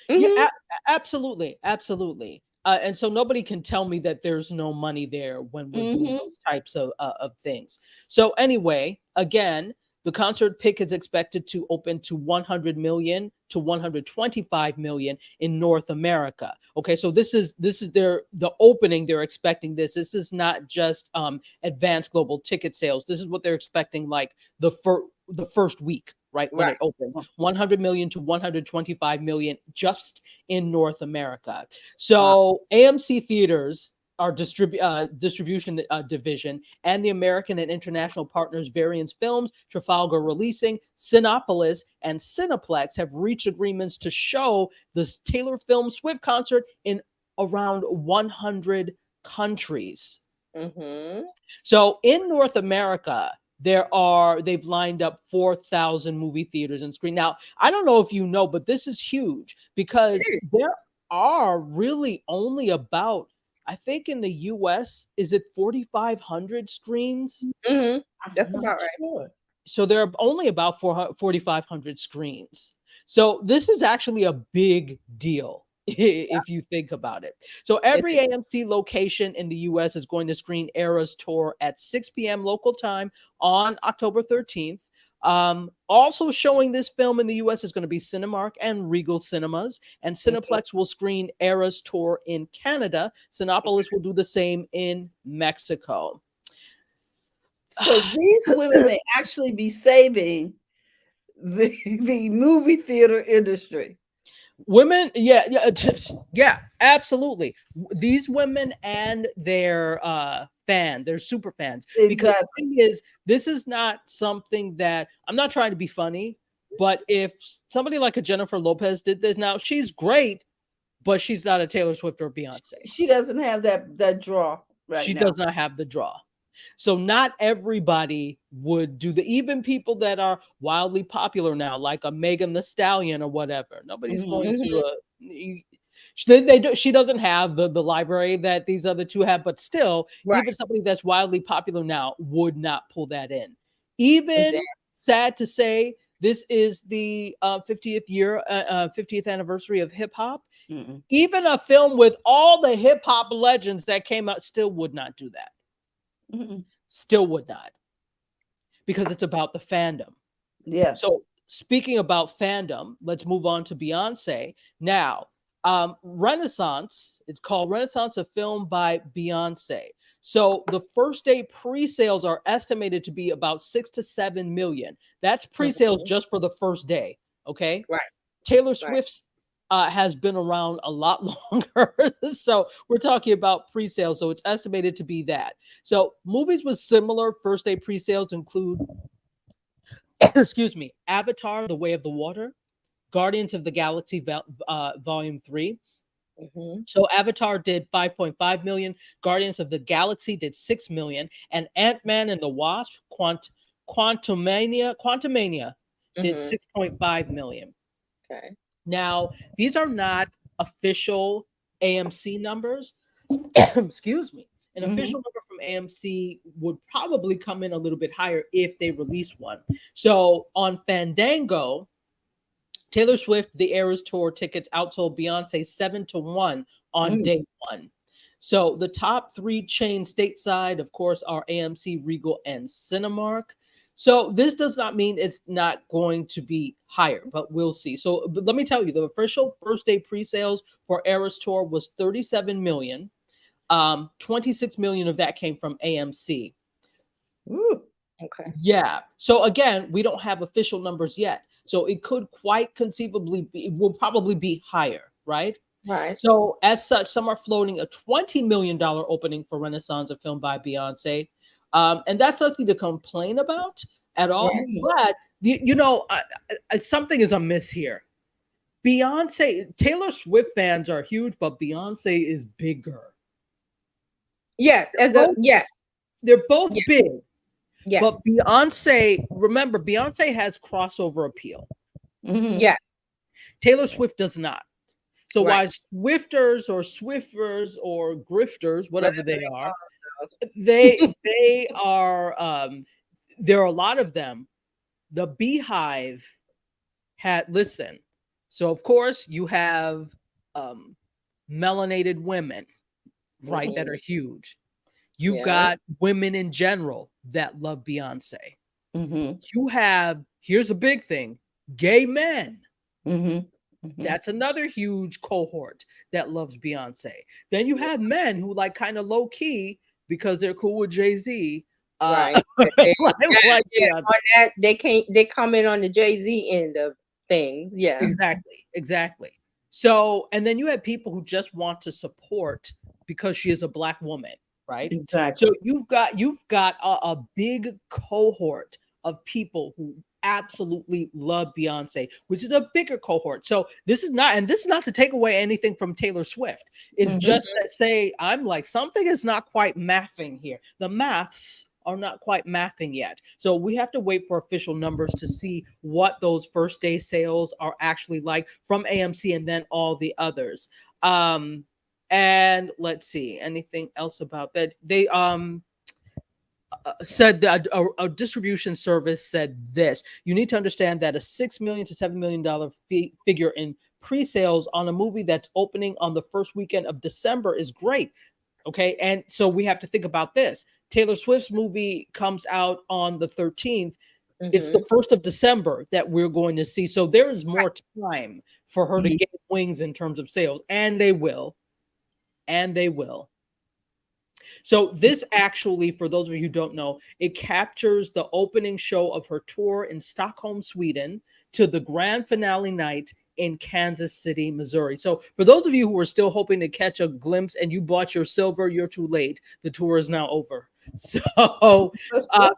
Yeah, Mhm. absolutely, absolutely. And so nobody can tell me that there's no money there when we're doing Mm-hmm. those types of things. So anyway, again, the concert pick is expected to open to 100 million to 125 million in North America. Okay, so this is the opening they're expecting this. This is not just advanced global ticket sales. This is what they're expecting like the first week, right, when Right. it opened. 100 million to 125 million just in North America. So AMC Theaters, our distribution division, and the American and international partners Variance Films, Trafalgar Releasing, Cinepolis, and Cineplex have reached agreements to show the Taylor Swift concert in around 100 countries. Mhm. So in North America, they've lined up 4,000 movie theaters and screen. Now, I don't know if you know, but this is huge because is. there are really only about, I think in the US, is it 4,500 screens? Mhm. That's I'm not about right. sure. So there are only about 4,500 screens. So this is actually a big deal if you think about it. So every AMC location in the US is going to screen Eras Tour at 6 p.m. local time on October 13th. Also showing this film in the US is going to be Cinemark and Regal Cinemas, and Cineplex will screen Eras Tour in Canada. Cinepolis will do the same in Mexico. So these women may actually be saving the movie theater industry. Women, yeah, yeah, yeah, absolutely. These women and their their super fans, because the Exactly. thing is, this is not something that I'm not trying to be funny, but if somebody like a Jennifer Lopez did this now, she's great, but she's not a Taylor Swift or Beyonce. She doesn't have that draw right She now. does not have the draw. So not everybody would do the even people that are wildly popular now, like a Megan the Stallion or whatever. Nobody's Mhm. going to Mhm. she doesn't have the library that these other two have, but still, Right. even somebody that's wildly popular now would not pull that in. Even Exactly. sad to say, this is the 50th anniversary of hip hop. Mm-mm. Even a film with all the hip hop legends that came out still would not do that. Mm-mm. Still would not, because it's about the fandom. Yes. So speaking about fandom, let's move on to Beyonce. Now, Renaissance, it's called Renaissance, a film by Beyonce. So the first day pre-sales are estimated to be about 6 to 7 million. That's pre-sales Mhm. just for the first day. Okay. Right. Taylor Right. Swift's has been around a lot longer. So we're talking about pre-sales. So it's estimated to be that. So movies with similar first day pre-sales include, excuse me, Avatar, The Way of the Water, Guardians of the Galaxy Volume 3. Mhm. So Avatar did 5.5 million, Guardians of the Galaxy did 6 million, and Ant-Man and the Wasp, Quantumania did Mhm. 6.5 million. Okay. Now, these are not official AMC numbers. Excuse me. An Mm-hmm. official number from AMC would probably come in a little bit higher if they release one. So on Fandango, Taylor Swift, the Eras Tour tickets outsold Beyonce 7 to 1 on Mm. day one. So the top three chains stateside, of course, are AMC, Regal, and Cinemark. So this does not mean it's not going to be higher, but we'll see. So but let me tell you, the official first day pre-sales for Eras Tour was 37 million. 26 million of that came from AMC. Ooh. Okay. Yeah. So again, we don't have official numbers yet. So it could quite conceivably be, it will probably be higher, right? Right. So as such, some are floating a $20 million opening for Renaissance, a film by Beyonce. And that's nothing to complain about at all. Right. Mm. But, something is amiss here. Beyonce, Taylor Swift fans are huge, but Beyonce is bigger. Yes. They're As a both, yes. they're both Yes. big, Yes. but Beyonce, remember, Beyonce has crossover appeal. Mm-hmm. Yes. Taylor Swift does not. So Right. why Swifters or Swiffers or grifters, whatever Whatever they they are, call they are there are a lot of them. The Beehive had listen. So of course you have um melanated women, right, themselves. that Mhm. are huge. You've Yeah. got women in general that love Beyonce. Mm-hmm. You have, here's a big thing, gay men. Mm-hmm. Mm-hmm. That's another huge cohort that loves Beyonce. Then you have men who like kind of low key because they're cool with Jay Z, Right. like, Yeah, like yeah. Beyonce. On that, they come in on the Jay-Z end of things. Yeah. Exactly, exactly. So, and then you have people who just want to support because she is a black woman, right? So Exactly. you've got a big cohort of people who absolutely love Beyonce, which is a bigger cohort. So this is not to take away anything from Taylor Swift. It's Mm-hmm. just that say I'm like something is not quite mathing here. The maths are not quite mathing yet. So we have to wait for official numbers to see what those first day sales are actually like from AMC and then all the others. And let's see anything else about that. They said that a distribution service said this: you need to understand that a $6 million to $7 million figure in pre-sales on a movie that's opening on the first weekend of December is great. Okay, and so we have to think about this. Taylor Swift's movie comes out on the 13th. It's the Mhm. 1st of December that we're going to see. So there is more time for her to Mm-hmm. get wings in terms of sales, and they will. And they will. So this actually, for those of you who don't know, it captures the opening show of her tour in Stockholm, Sweden, to the grand finale night in Kansas City, Missouri. So for those of you who are still hoping to catch a glimpse and you bought your silver, you're too late. The tour is now over. So uh,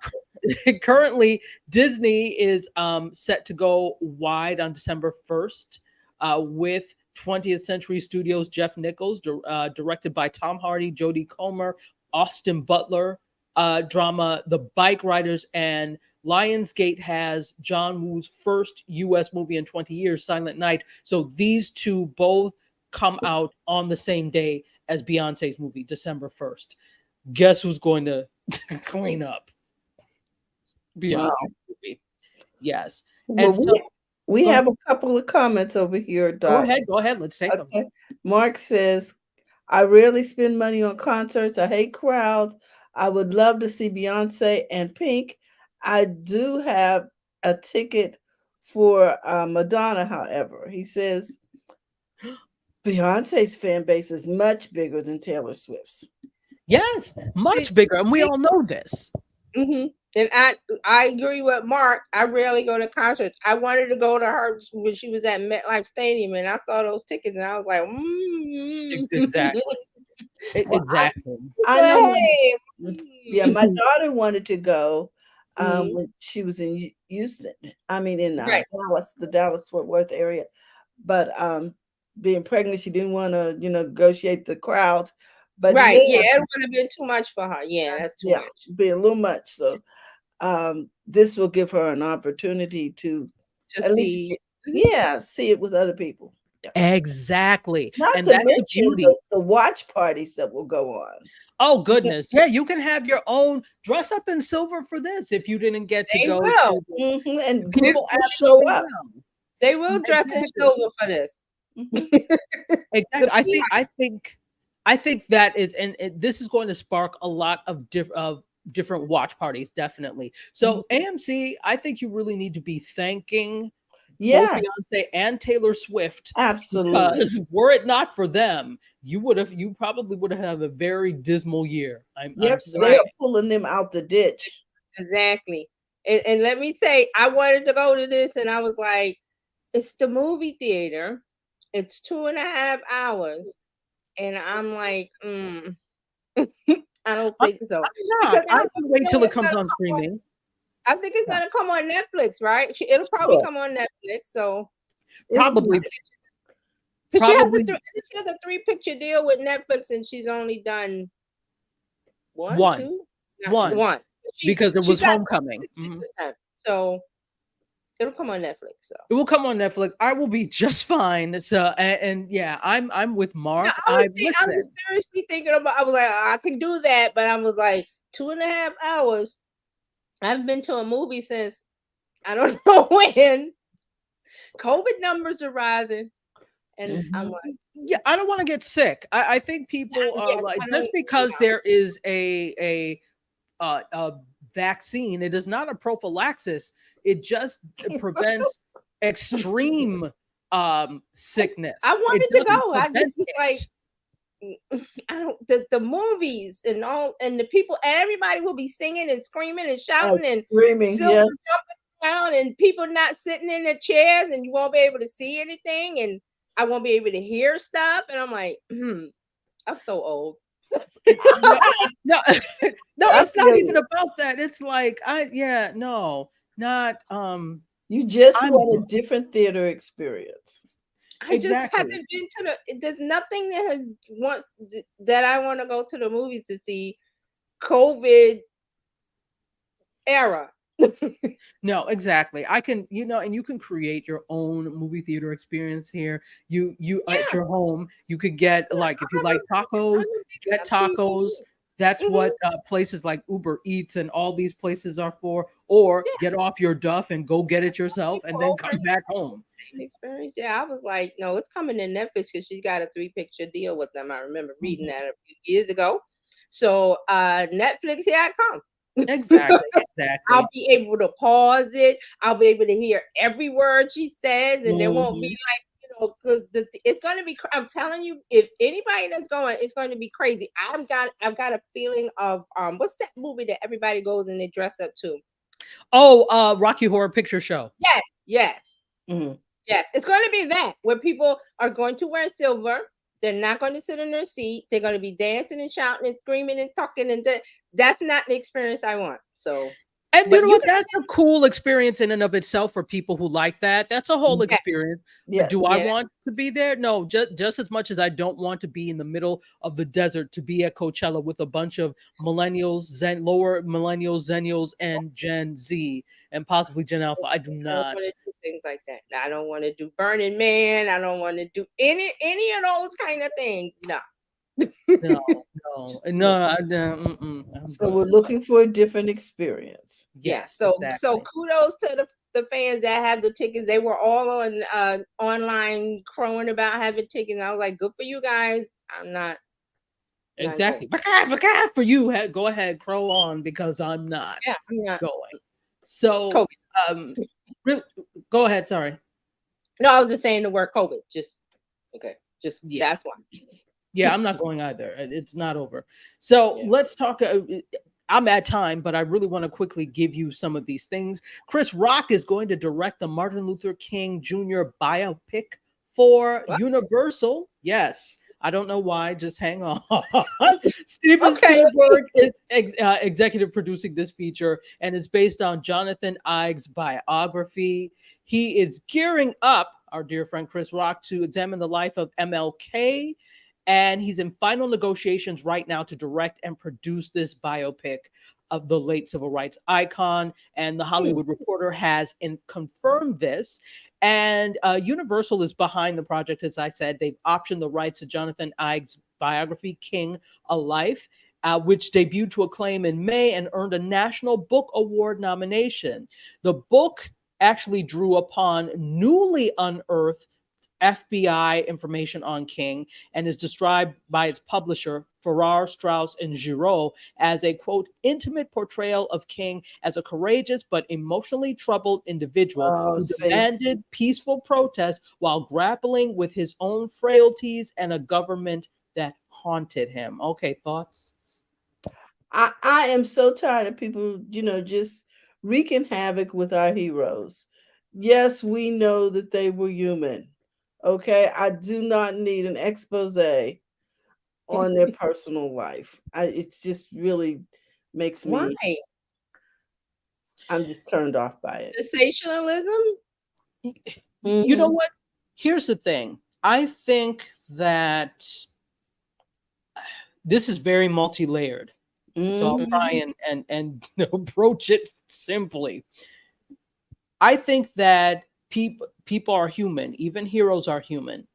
currently, Disney is set to go wide on December 1st with 20th Century Studios' Jeff Nichols, directed by Tom Hardy, Jodie Comer, Austin Butler, drama The Bike Riders, and Lionsgate has John Woo's first U.S. movie in 20 years, Silent Night. So these two both come out on the same day as Beyonce's movie, December 1st. Guess who's going to clean up Beyonce's Wow. movie? Yes. Well, And so we go, have a couple of comments over here, go Doc. ahead, go ahead. Let's take them. Okay. Mark says, I rarely spend money on concerts. I hate crowds. I would love to see Beyonce and Pink. I do have a ticket for Madonna, however. He says, Beyonce's fan base is much bigger than Taylor Swift's. Yes, much bigger, and we all know this. Mm-hmm. And I agree with Mark. I rarely go to concerts. I wanted to go to her when she was at MetLife Stadium, and I saw those tickets, and I was like, Exactly. Well, Exactly. I know hey. yeah, my daughter wanted to go Mhm. when she was in Houston. I mean, in Right. Dallas, the Dallas Fort Worth area. But being pregnant, she didn't want to, negotiate the crowds. But Right. yeah, Yeah, it would have been too much for her. Yeah, that's too yeah, much be a little much. So this will give her an opportunity to to at least see. see it with other people. Yeah. Exactly. Not And to that's the mention beauty. the watch parties that will go on. Oh goodness. Yeah, you can have your own dress up in silver for this if you didn't get to They go will. to the And groups people will absolutely show up. will. They will dress in Exactly. silver for this. Mhm. Exactly. I think PR. I think that is, and this is going to spark a lot of different watch parties, definitely. So AMC, I think you really need to be thanking both Yes, Beyonce and Taylor Swift, absolutely. because were it not for them, you probably would have a very dismal year. I'm Yep, sorry. they're Right. pulling them out the ditch. Exactly. And let me say, I wanted to go to this, and I was like, it's the movie theater. It's 2.5 hours. And I'm like, I don't I'm, think so. I'm Because not. I I think can wait till it it's comes gonna on come on, streaming. I think it's Yeah, gonna come on Netflix, right? It'll probably sure. come on Netflix. So it'll be Probably, because probably she has a 3 picture deal with Netflix, and she's only done one, one, two, not one, one. because it She was got Homecoming. 3%. So it'll come on Netflix. So It will come on Netflix. I will be just fine. So, and yeah, I'm with yeah, Mark. I I was listen. seriously thinking about. I was like, I can do that, but I was like 2.5 hours. I haven't been to a movie since I don't know when. COVID numbers are rising, and I'm Mhm. like, Yeah, I don't want to get sick. I think people are yeah, like, I just don't. because there is a vaccine, it is not a prophylaxis. It just prevents extreme I sickness. It wanted to doesn't go. I prevent just was like, it. I don't. The movies and all, and the people, and everybody will be singing and screaming and And shouting and screaming, silver yes. jumping around, and people not sitting in their chairs, and you won't be able to see anything, and I won't be able to hear stuff, and I'm like, I'm so old. No, no, no, I it's not feel even you. about that. It's like yeah, no, not You just I'm want good. a different theater experience. I just Exactly. haven't been to there's nothing that has want that I want to go to the movies to see. COVID era. No, exactly. I can, and you can create your own movie theater experience here. You at Yeah, your home, you could get, yeah. like, if you like tacos, I'm a big get enough TV. tacos. That's Mhm. what places like Uber Eats and all these places are for. Or Yeah, get off your duff and go get it yourself and people then over come back home. same experience. Yeah, I was like, no, it's coming to Netflix because she's got a 3 picture deal with them. I remember reading Mhm. that a few years ago. So Netflix, here I come. Exactly, I'll exactly. be able to pause it. I'll be able to hear every word she says, and there won't be Mhm. So, because it's going to be, I'm telling you, if anybody that's going, it's going to be crazy. I've got a feeling of what's that movie that everybody goes and they dress up to? Oh, Rocky Horror Picture Show. Yes, yes, Mhm. yes. It's going to be that where people are going to wear silver. They're not going to sit in their seat. They're going to be dancing and shouting and screaming and talking, and that's not the experience I want. So, And you but know you what? guys, That's a cool experience in and of itself for people who like that. That's a whole Mhm. yeah, experience. Do Yes. I yeah, want to be there? No, just as much as I don't want to be in the middle of the desert to be at Coachella with a bunch of millennials, lower millennials, zennials, and Gen Z, and possibly Gen Alpha. I do I don't want not. to do things like that. I don't want to do Burning Man. I don't want to do any of those kind of things. No. No, no, Just no. no. I'm So good. we're looking for a different experience. Yeah. Yes, So exactly. kudos to the fans that have the tickets. They were all on online crowing about having tickets. I was like, good for you guys. I'm not going. Exactly. Baka for you. Go ahead, crow on because I'm Yeah, not I'm not. going. So, COVID. um, really, go ahead. Sorry. No, I was just saying the word COVID. Just okay. Just Yeah, that's why. yeah. I'm not going either. It's not over. So Yeah. let's talk. I'm at time, but I really want to quickly give you some of these things. Chris Rock is going to direct the Martin Luther King Jr. biopic for What? Universal. Yes. I don't know why. Just hang on. Steven Okay. Spielberg is executive producing this feature, and it's based on Jonathan Ives' biography. He is gearing up, our dear friend Chris Rock, to examine the life of MLK, and he's in final negotiations right now to direct and produce this biopic of the late civil rights icon. And the Hmm. Hollywood Reporter has confirmed this. And Universal is behind the project, as I said. They've optioned the rights to Jonathan Ives' biography, King, A Life, which debuted to acclaim in May and earned a National Book Award nomination. The book actually drew upon newly unearthed FBI information on King and is described by its publisher, Farrar, Straus, and Giroux, as a quote, intimate portrayal of King as a courageous but emotionally troubled individual Oh, who see, demanded peaceful protest while grappling with his own frailties and a government that haunted him. Okay, thoughts? I am so tired of people, just wreaking havoc with our heroes. Yes, we know that they were human. Okay, I do not need an expose on their personal life. It just really makes Why? me. I'm just turned off by it. Sensationalism? You know Hmm. what? Here's the thing. I think that this is very multi-layered. So I'll Hmm. try and approach it simply. I think that people are human. Even heroes are human.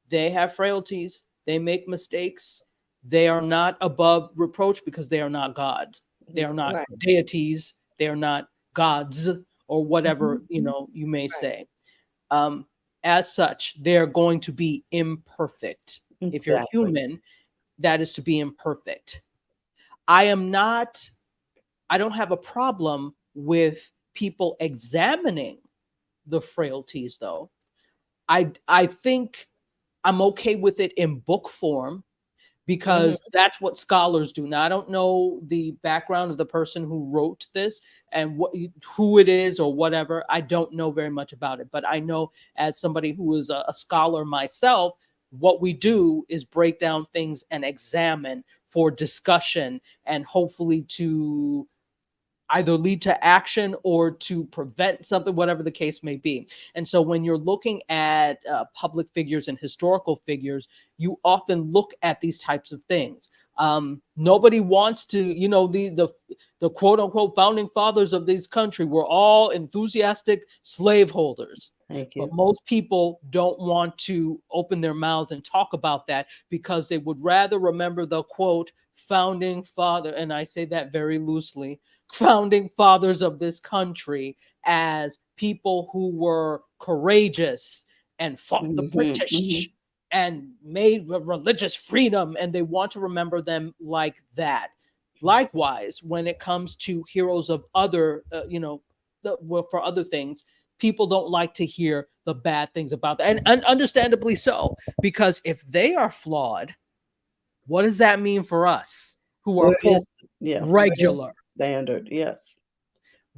They have frailties. They make mistakes. They are not above reproach because they are not gods. They are not Right, deities. They are not gods or Hmm. whatever you may right. say. Um, as such, they are going to be imperfect. If you're Exactly. human, that is to be imperfect. I am not I don't have a problem with people examining the frailties though. I think I'm okay with it in book form Mhm. because that's what scholars do. Now I don't know the background of the person who wrote this and who it is or whatever. I don't know very much about it, but I know as somebody who is a scholar myself, what we do is break down things and examine for discussion and hopefully to either lead to action or to prevent something, whatever the case may be. And so when you're looking at public figures and historical figures, you often look at these types of things. Nobody wants to, the quote unquote founding fathers of this country were all enthusiastic slaveholders. Thank But you. most people don't want to open their mouths and talk about that because they would rather remember the quote founding father, and I say that very loosely, founding fathers of this country as people who were courageous and fought the Hmm. Hmm. British and made religious freedom, and they want to remember them like that. Likewise, when it comes to heroes of other, well, for other things, people don't like to hear the bad things about that. And understandably so, because if they are flawed, what does that mean for us who are, Where quote, is where is regular? standard? Yes.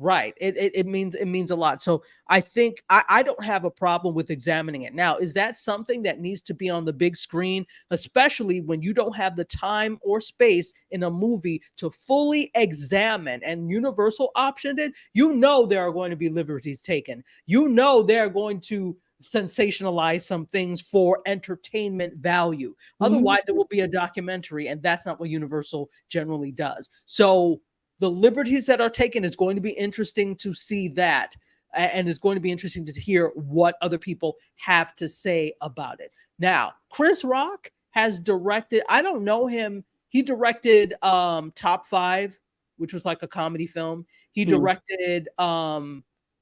Right. It means a lot. So I think I don't have a problem with examining it. Now, is that something that needs to be on the big screen, especially when you don't have the time or space in a movie to fully examine and Universal optioned it? You know there are going to be liberties taken. You know they're going to sensationalize some things for entertainment value. Mhm. Otherwise, it will be a documentary, and that's not what Universal generally does. So the liberties that are taken is going to be interesting to see that, and it's going to be interesting to hear what other people have to say about it. Now, Chris Rock has directed, I don't know him, he directed Top 5, which was like a comedy film. He Hmm. directed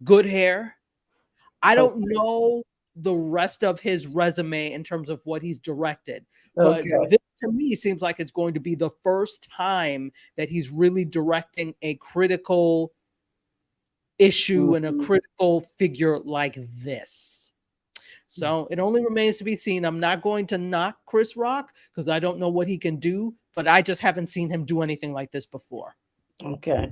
Good Hair. I don't Okay. know the rest of his resume in terms of what he's directed, but Okay. this to me seems like it's going to be the first time that he's really directing a critical issue and a Mhm. critical figure like this. So it only remains to be seen. I'm not going to knock Chris Rock because I don't know what he can do, but I just haven't seen him do anything like this before. Okay.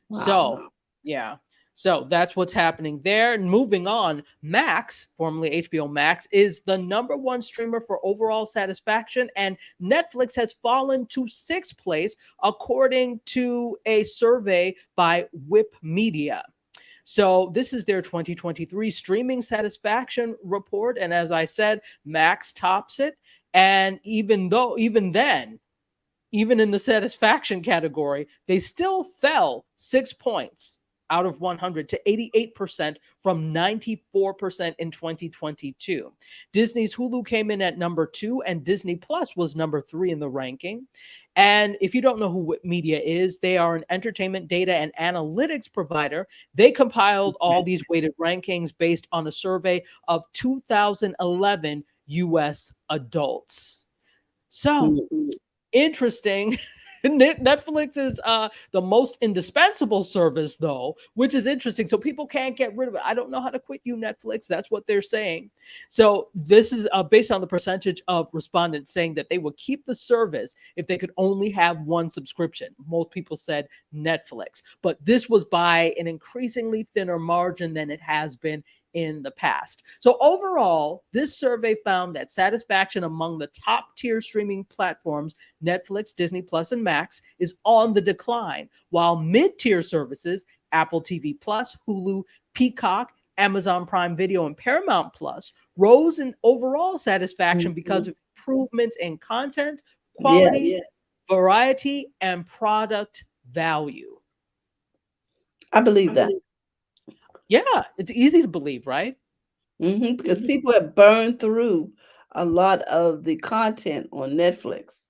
Wow. So, yeah. So that's what's happening there. And moving on, Max, formerly HBO Max, is the number one streamer for overall satisfaction, and Netflix has fallen to sixth place, according to a survey by Whip Media. So this is their 2023 streaming satisfaction report, and as I said, Max tops it. And even then, even in the satisfaction category, they still fell 6 points out of 100 to 88% from 94% in 2022. Disney's Hulu came in at number 2, and Disney Plus was number 3 in the ranking. And if you don't know who Whip Media is, they are an entertainment data and analytics provider. They compiled all these weighted rankings based on a survey of 2011 US adults. So, Mhm. interesting. Netflix is the most indispensable service, though, which is interesting. So people can't get rid of it. I don't know how to quit you, Netflix. That's what they're saying. So this is based on the percentage of respondents saying that they would keep the service if they could only have one subscription. Most people said Netflix, but this was by an increasingly thinner margin than it has been in the past. So overall, this survey found that satisfaction among the top tier streaming platforms, Netflix, Disney Plus, and Max, is on the decline, while mid-tier services, Apple TV Plus, Hulu, Peacock, Amazon Prime Video, and Paramount Plus, rose in overall satisfaction because Mhm. of improvements in content, quality, Yes, variety, and product value. I believe that. Yeah, it's easy to believe, right? Because people have burned through a lot of the content on Netflix.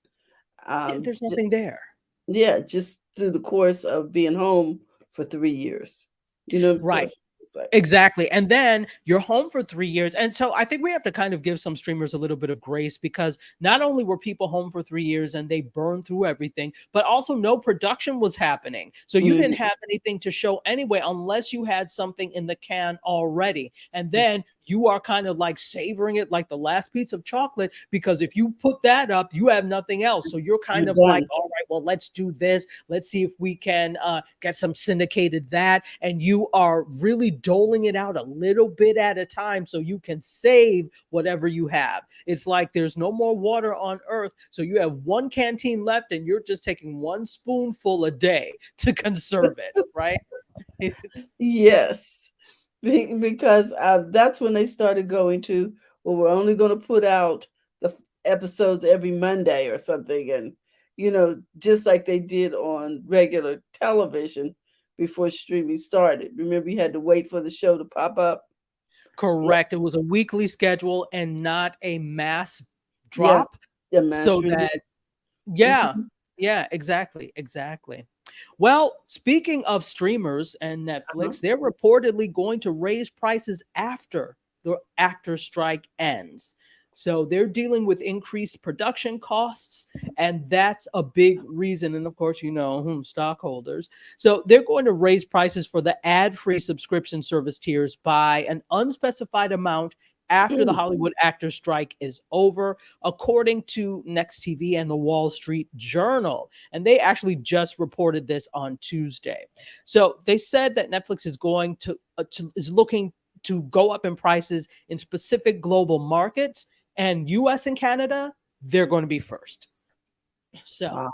There's J nothing there. Yeah, just through the course of being home for 3 years. You know what I'm saying? Right. It's like Exactly. And then you're home for 3 years. And so I think we have to kind of give some streamers a little bit of grace, because not only were people home for 3 years and they burned through everything, but also no production was happening. So you didn't mhm. have anything to show anyway, unless you had something in the can already. And then you are kind of like savoring it like the last piece of chocolate, because if you put that up, you have nothing else. So you're kind You're of like, done. all right, well, let's do this. Let's see if we can get some syndicated that. And you are really doling it out a little bit at a time so you can save whatever you have. It's like there's no more water on earth. So you have one canteen left and you're just taking one spoonful a day to conserve it, right? It's Yes. Because, that's when they started going to, "Well, we're only gonna put out the episodes every Monday," or something, and, just like they did on regular television before streaming started. Remember, you had to wait for the show to pop up? Yeah, correct. It was a weekly schedule and not a mass yeah, drop. the match So that, release. yeah, Mhm. yeah, exactly, exactly. Well, speaking of streamers and Uh-huh. Netflix, they're reportedly going to raise prices after the actor strike ends. So they're dealing with increased production costs, and that's a big reason. And of course, stockholders. So they're going to raise prices for the ad-free subscription service tiers by an unspecified amount after the Hollywood actor strike is over, according to Next TV and the Wall Street Journal. And they actually just reported this on Tuesday. So they said that Netflix is going is looking to go up in prices in specific global markets, and US and Canada, they're going to be first. So, Wow.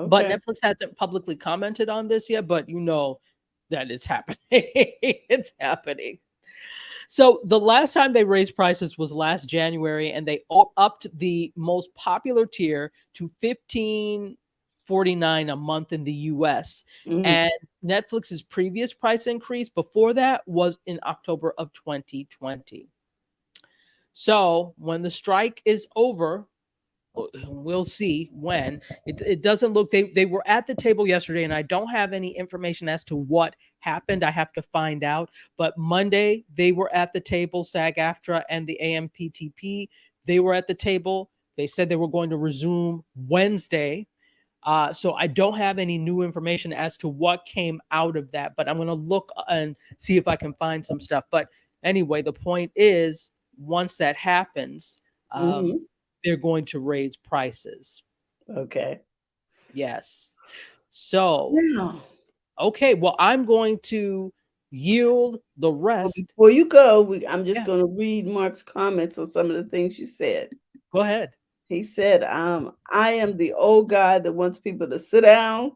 but Okay. Netflix hasn't publicly commented on this yet, but that it's happening. It's happening. So the last time they raised prices was last January, and they upped the most popular tier to $15.49 a month in the US. Mhm. And Netflix's previous price increase before that was in October of 2020. So when the strike is over, we'll see when. It doesn't look, they were at the table yesterday, and I don't have any information as to what happened. I have to find out. But Monday they were at the table, SAG-AFTRA and the AMPTP. They were at the table. They said they were going to resume Wednesday. So I don't have any new information as to what came out of that, but I'm going to look and see if I can find some stuff. But anyway, the point is, once that happens, Mhm. they're going to raise prices. Okay. Yes. So, Now, okay, well, I'm going to yield the well, rest. before you go, I'm just Yeah, going to read Mark's comments on some of the things you said. go ahead. He said, I am the old guy that wants people to sit down.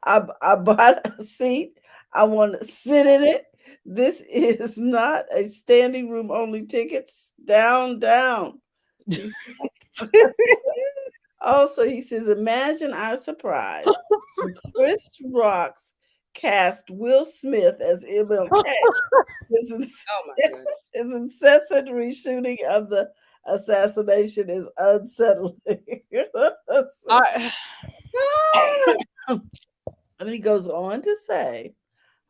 I bought a seat. I want to sit in it. This is not a standing room only tickets. Down, down. He Also, he says, imagine our surprise when Chris Rock's cast Will Smith as MLK. His, Oh my goodness. his incessant reshooting of the assassination is unsettling. So, I, and he goes on to say,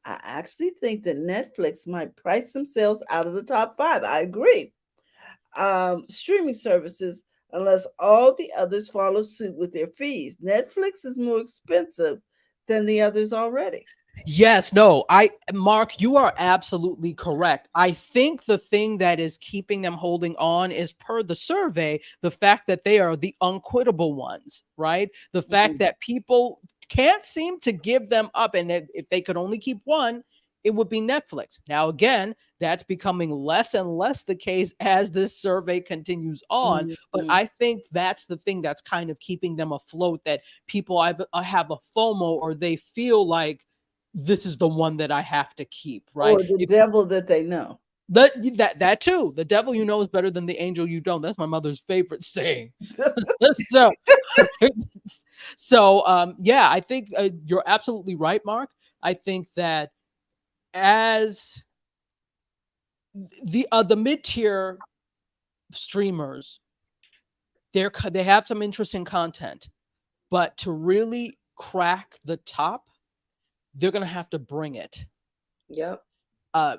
I actually think that Netflix might price themselves out of the top five. I agree. Streaming services, unless all the others follow suit with their fees. Netflix is more expensive than the others already. Yes, no, Mark, you are absolutely correct. I think the thing that is keeping them holding on is, per the survey, the fact that they are the unquittable ones, right? The fact Mhm. that people can't seem to give them up. And if they could only keep one, it would be Netflix. Now, again, that's becoming less and less the case as this survey continues on. But Mhm. I think that's the thing that's kind of keeping them afloat, that people have a FOMO, or they feel like this is the one that I have to keep, right? Or the If devil that they know. that too, the devil you know is better than the angel you don't. That's my mother's favorite saying. so, yeah, I think you're absolutely right, Mark. I think that as the mid tier streamers, they have some interesting content, but to really crack the top, they're gonna have to bring it. Yep. Uh,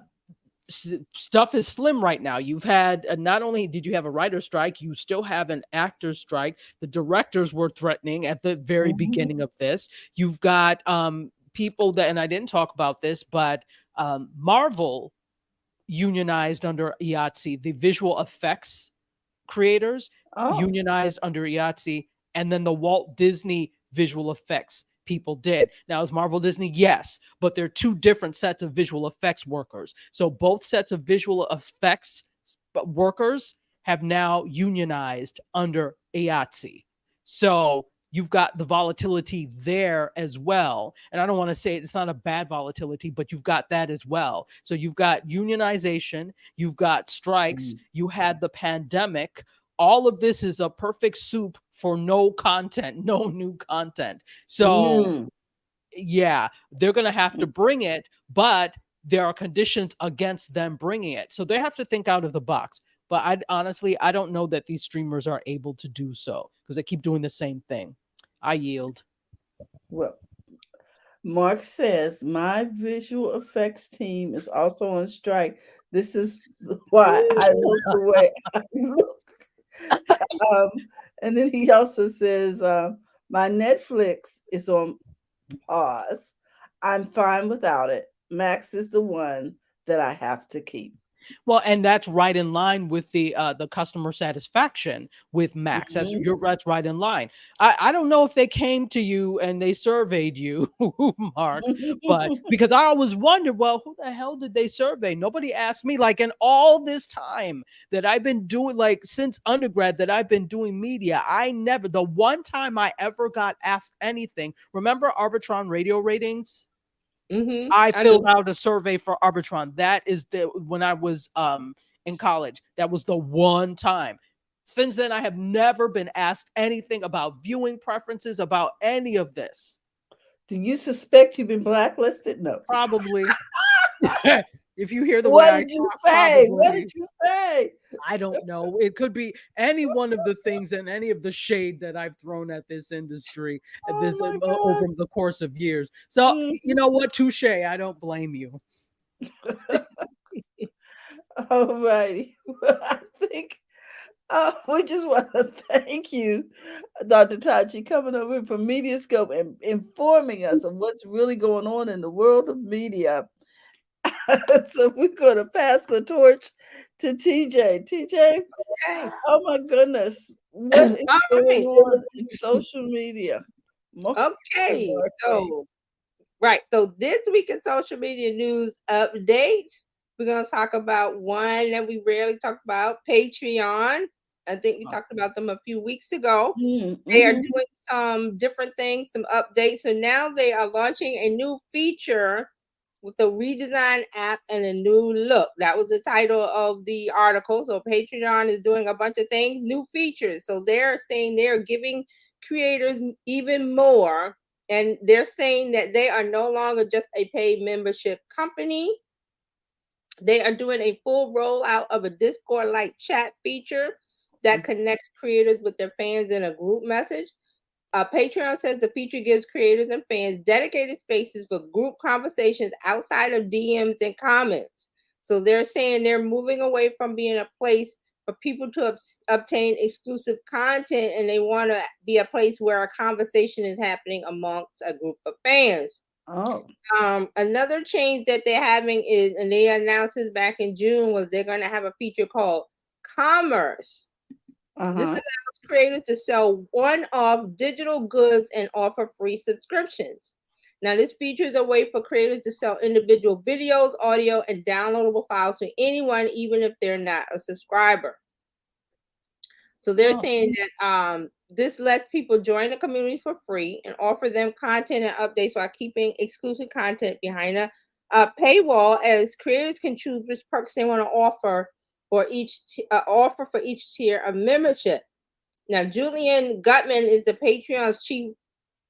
Stuff is slim right now. You've had not only did you have a writer strike, you still have an actor strike. The directors were threatening at the very Mhm. beginning of this. You've got people that, and I didn't talk about this, but Marvel unionized under IATSE, the visual effects creators Oh. unionized under IATSE, and then the Walt Disney visual effects people did. Now, is Marvel Disney? Yes, but they're two different sets of visual effects workers. So both sets of visual effects workers have now unionized under IATSE. So you've got the volatility there as well. And I don't want to say it's not a bad volatility, but you've got that as well. So you've got unionization, you've got strikes, you had the pandemic. All of this is a perfect soup for no content, no new content. So Mm. yeah, they're going to have to bring it, but there are conditions against them bringing it. So they have to think out of the box. But I don't know that these streamers are able to do so because they keep doing the same thing. I yield. Well, Mark says, my visual effects team is also on strike. This is why I look the way I look. Um, and then he also says, my Netflix is on pause. I'm fine without it. Max is the one that I have to keep. Well, and that's right in line with the customer satisfaction with Max. That's right in line. I don't know if they came to you and they surveyed you, Mark, but because I always wondered, well, who the hell did they survey? Nobody asked me. Like in all this time that I've been doing, like since undergrad that I've been doing media, I never the one time I ever got asked anything. Remember Arbitron radio ratings? I I know. filled out a survey for Arbitron. That is the when I was in college. That was the one time. Since then, I have never been asked anything about viewing preferences, about any of this. Do you suspect you've been blacklisted? No. Probably. If you hear the way What I did you talk, say? What did probably. you say? I don't know. It could be any one of the things and any of the shade that I've thrown at this industry at Oh this my over the course of years. So gosh. you know what? Touche. I don't blame you. All righty. Well, I think we just want to thank you, Dr. Tachi, coming over from Mediascope and informing us of what's really going on in the world of media. So we're going to pass the torch to TJ. TJ, Okay. oh my goodness, what is All going right. So, on in social media? More okay. marketing. So, right. So this week in social media news updates, we're going to talk about one that we rarely talk about, Patreon. I think we talked about them a few weeks ago. They are Mm-hmm. doing some different things, some updates. So now they are launching a new feature with a redesigned app and a new look. That was the title of the article. So Patreon is doing a bunch of things, new features. So they're saying they're giving creators even more. And they're saying that they are no longer just a paid membership company. They are doing a full rollout of a Discord like chat feature that connects creators with their fans in a group message. Patreon says the feature gives creators and fans dedicated spaces for group conversations outside of DMs and comments. So they're saying they're moving away from being a place for people to obtain exclusive content, and they want to be a place where a conversation is happening amongst a group of fans. Oh. Another change that they're having is, and they announced this back in June, was they're going to have a feature called Commerce. This Uh-huh. allows creators to sell one-off digital goods and offer free subscriptions. Now, this feature is a way for creators to sell individual videos, audio, and downloadable files to anyone, even if they're not a subscriber. So they're Oh. saying that this lets people join the community for free and offer them content and updates while keeping exclusive content behind a paywall, as creators can choose which perks they want to offer for each tier of membership. Now, Julian Gutman is the Patreon's chief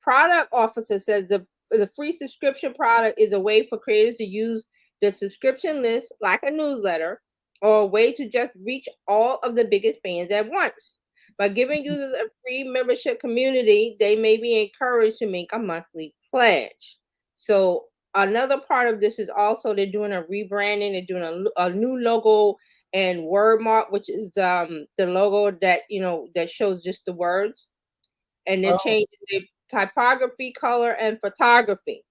product officer, says the free subscription product is a way for creators to use the subscription list like a newsletter, or a way to just reach all of the biggest fans at once. By giving users a free membership community, they may be encouraged to make a monthly pledge. So another part of this is also they're doing a rebranding. They're doing a new logo and word mark, which is the logo that that shows just the words, and then Oh. changing the typography, color, and photography.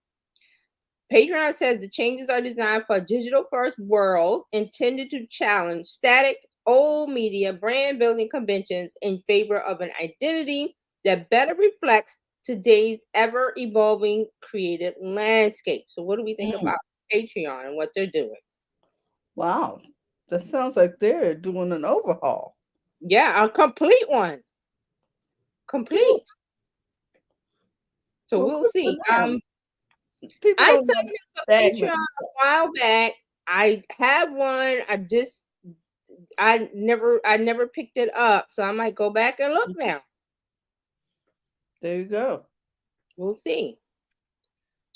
Patreon says the changes are designed for a digital first world, intended to challenge static old media brand building conventions in favor of an identity that better reflects today's ever evolving creative landscape. So, what do we think Mm. about Patreon and what they're doing? Wow. That sounds like they're doing an overhaul. Yeah, a complete one. Whew. Complete. So Well, we'll good for see. them. People I don't signed like up for stagnant Patreon a stuff. while back. I have one. I never picked it up, so I might go back and look now. There you go. We'll see.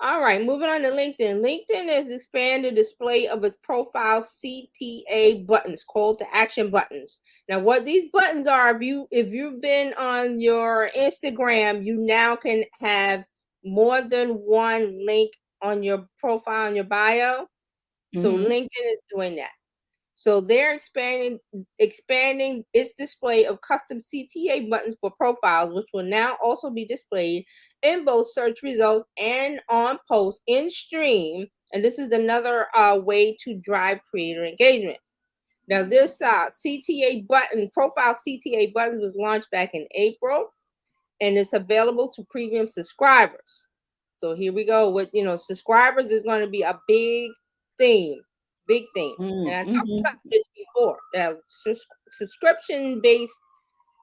All right, moving on to LinkedIn. LinkedIn has expanded display of its profile CTA buttons, call to action buttons. Now, what these buttons are, if you've been on your Instagram, you now can have more than one link on your profile and your bio. So Mhm. LinkedIn is doing that. So they're expanding its display of custom CTA buttons for profiles, which will now also be displayed in both search results and on posts in stream. And this is another way to drive creator engagement. Now, this CTA button, profile CTA button, was launched back in April, and it's available to premium subscribers. So here we go with subscribers is going to be a theme, big theme. And I talked Mhm. about this before. That subscription based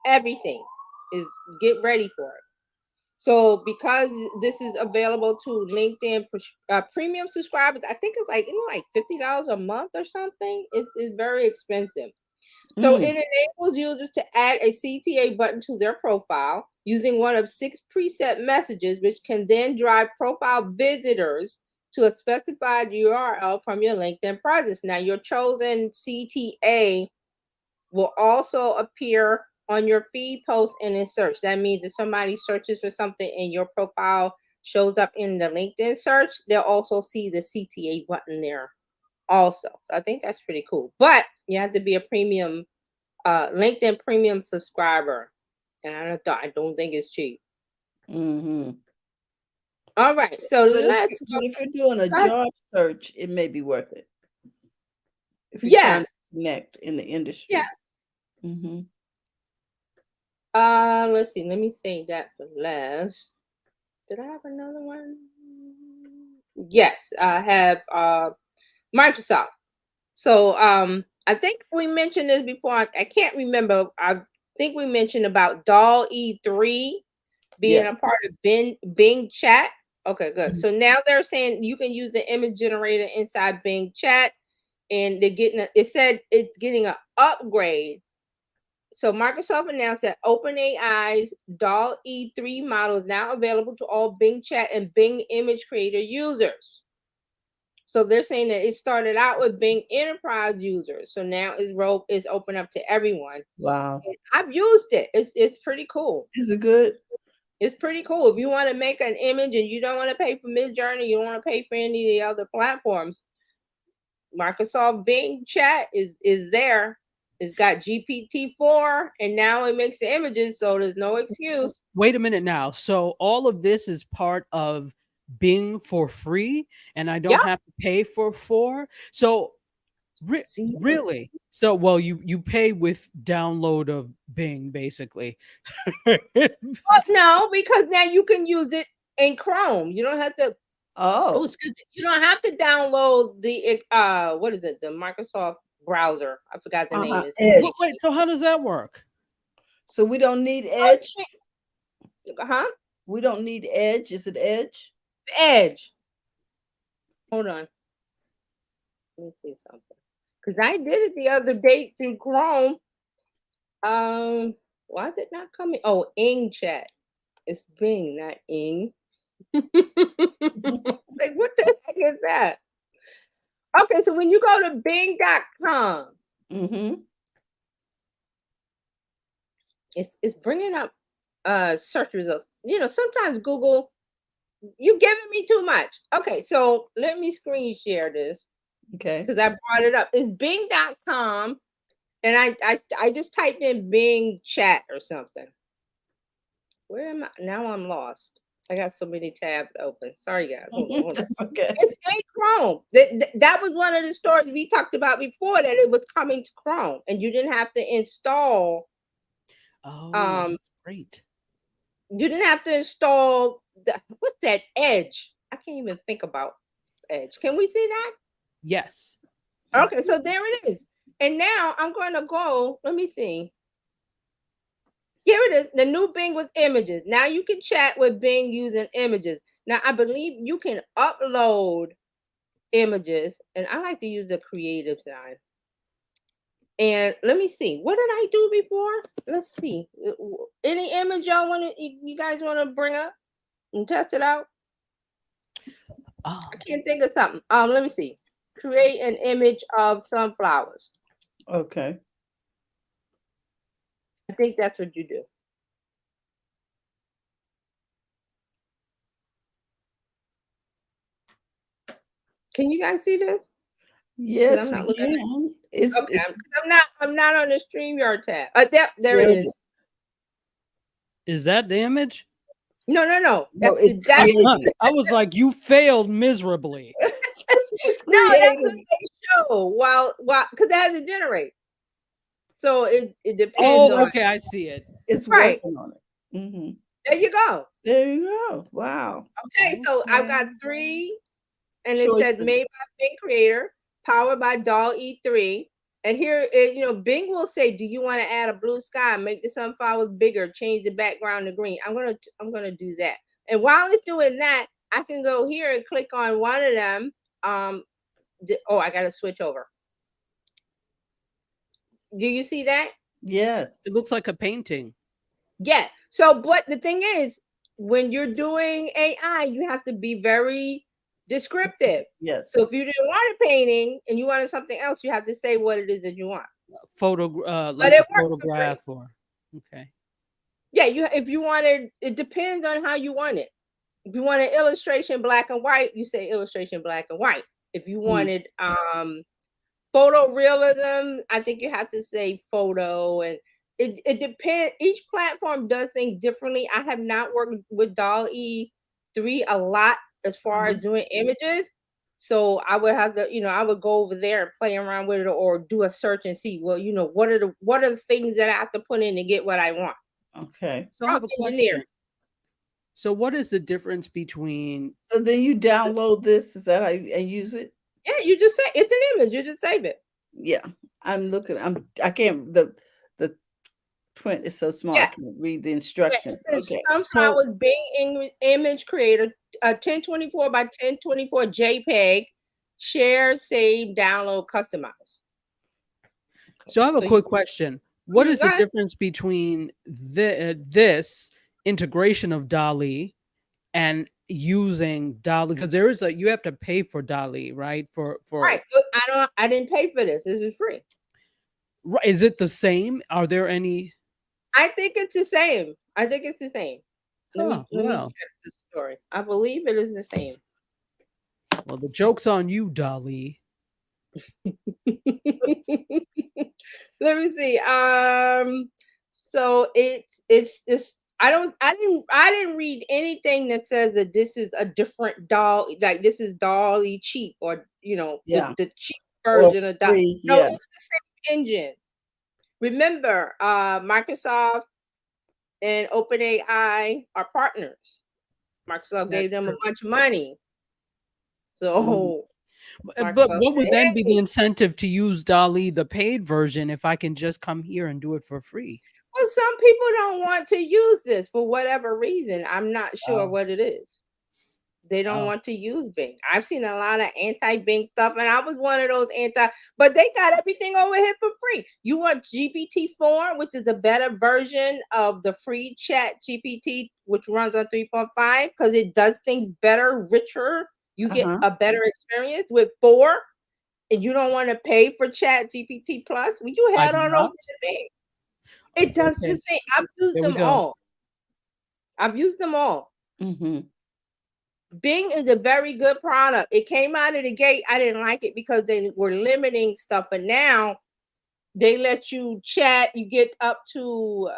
everything is get ready for it. So because this is available to LinkedIn premium subscribers, I think it's like $50 a month or something. It's very expensive. So it Mm. enables users to add a CTA button to their profile using one of 6 preset messages, which can then drive profile visitors to a specified URL from your LinkedIn presence. Now, your chosen CTA will also appear on your feed post and in search. That means if somebody searches for something and your profile shows up in the LinkedIn search, they'll also see the CTA button there also. So I think that's pretty cool. But you have to be a premium LinkedIn premium subscriber. And I don't think it's cheap. Mhm. All right. So But let's go. if you're doing a Go ahead. job search, it may be worth it if you're trying Yeah. to connect in the Yeah. industry. Mhm. Let's see. Let me save that for last. Did I have another one? Yes, I have Microsoft. So I think we mentioned this before. I can't remember. I think we mentioned about Doll E3 being a Yes. part of Bing Chat. Okay, good. Mhm. So now they're saying you can use the image generator inside Bing Chat, and it said it's getting an upgrade. So Microsoft announced that OpenAI's Doll E3 model is now available to all Bing Chat and Bing Image Creator users. So they're saying that it started out with Bing Enterprise users, so now it's open up to everyone. Wow. And I've used it. It's pretty cool. Is it good? It's pretty cool. If you want to make an image and you don't want to pay for Midjourney, you don't want to pay for any of the other platforms, Microsoft Bing Chat is there. It's got GPT-4, and now it makes the images, so there's no excuse. Wait a minute now. So all of this is part of Bing for free, and I don't Yep. have to pay for four. So See, really? So well, you pay with download of Bing basically. well, no, because now you can use it in Chrome. You don't have to. Oh, Oh. excuse me. You don't have to download the what is it? The Microsoft browser. I forgot the name. It's Edge. Wait, so how does that work? So we don't need oh, Edge? huh? We don't need Edge? Is it Edge? Edge. Hold on. Let me see something. Because I did it the other day through Chrome. Why is it not coming? Oh, Ing chat. It's Bing, not Ing. Like, what the heck is that? Okay, so when you go to Bing.com, Mhm. it's bringing up search results. Sometimes Google, you giving me too much. Okay, so let me screen share this Okay. because I brought it up. It's Bing.com, and I just typed in Bing chat or something. Where am I? Now I'm lost. I got so many tabs open. Sorry, guys. Hold on. That's okay. It's in Chrome. That was one of the stories we talked about before, that it was coming to Chrome, and you didn't have to install. Oh, Um, that's great. you didn't have to install what's that Edge? I can't even think about Edge. Can we see that? Yes. Okay, so there it is. And now I'm going to go. Let me see. Here it is. The new Bing with images. Now you can chat with Bing using images. Now I believe you can upload images, and I like to use the creative side. And let me see. What did I do before? Let's see. Any image y'all want to, you guys want to bring up and test it out? I Um, can't think of something. Let me see. Create an image of sunflowers. Okay. I think that's what you do. Can you guys see this? Because I'm Yes, not we looking. can. Okay, It's I'm not on the StreamYard tab. There there it it is. is. Is that the image? No. No, it's That's created. I was like, you failed miserably. It's no, that's what created. they show. While because it has to generate. So it depends Oh, on okay, I see it. It's right. working on it. There you go. There you go. Wow. Okay, so I've Okay. got 3, and it says Choices. made by Bing Creator, powered by Doll E3. And here, Bing will say, "Do you want to add a blue sky? Make the sunflowers bigger. Change the background to green." I'm gonna do that. And while it's doing that, I can go here and click on one of them. I gotta switch over. Do you see that? Yes. It looks like a painting. Yeah. So, but the thing is, when you're doing AI, you have to be very descriptive. Yes. So if you didn't want a painting and you wanted something else, you have to say what it is that you want. Photo, But like it a works for free. photograph, or okay. Yeah, if you wanted, it depends on how you want it. If you want an illustration black and white, you say illustration black and white. If you wanted photorealism, I think you have to say photo, and it depends. Each platform does things differently. I have not worked with Doll E3 a lot as far as doing images. So I would have to, I would go over there and play around with it, or do a search and see, well, what are the things that I have to put in to get what I want. Okay. So I have a Engineering. question. So what is the difference between So then you download this. Is that how you and use it? Yeah, you just say it's an image. You just save it. Yeah. I'm looking. I can't the print is so small I Yeah. can't read the Yeah, instructions. it says Okay. Sunflowers Bing Image Creator, 1024 by 1024 JPEG, share, save, download, customize. So I have a So quick question. What is go the ahead. difference between this integration of DALI and using DALI? Because there is you have to pay for DALI, right? Right. I didn't pay for this. This is free. Right, is it the same? Are there any? I think it's the same. I think it's the same. Let me Well, check the story. I believe it is the same. well, the joke's on you, DALI. Let me see. So it's I didn't read anything that says that this is a different doll, like this is Dolly cheap, or Yeah. the cheap Or version of doll. free. No, Yeah. it's the same engine. Remember, Microsoft and OpenAI are partners. Microsoft That's gave them a true. bunch of money. Mhm. So But Microsoft what would said, then be the hey, incentive to use DALI, the paid version, if I can just come here and do it for free? well, some people don't want to use this for whatever reason. I'm not sure Oh, what it is. They don't oh, want to use Bing. I've seen a lot of anti-Bing stuff, and I was one of those but they got everything over here for free. You want GPT-4, which is a better version of the free chat GPT, which runs on 3.5, because it does things better, richer. You get Uh-huh. a better experience with 4, and you don't want to pay for chat GPT plus. Well, you I head do on over not. to Bing. It does the Okay, same. I've used there we them go. all. I've used them all. Mhm. Bing is a very good product. It came out of the gate. I didn't like it because they were limiting stuff, but now they let you chat. You get up to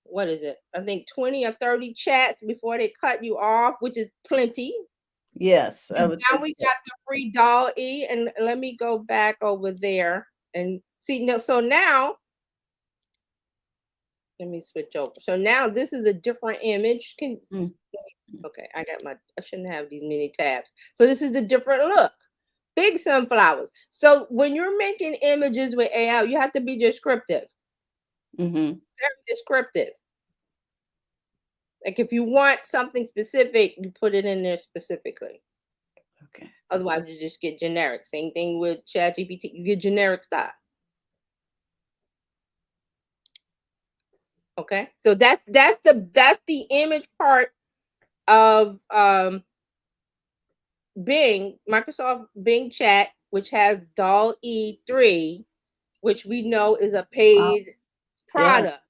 what is it? I think 20 or 30 chats before they cut you off, which is plenty. Yes, I And would now think we so. got the free doll E, and let me go back over there and see. No, so now let me switch over. So now this is a different image. Mm. Okay, I shouldn't have these many tabs. So this is a different look. Big sunflowers. So when you're making images with AI, you have to be descriptive. Mhm. Very descriptive. Like if you want something specific, you put it in there specifically. Okay. Otherwise, you just get generic. Same thing with ChatGPT. You get generic stuff. Okay. So that's the image part of Bing, Microsoft Bing Chat, which has Doll E3, which we know is a Wow. paid Yeah. product.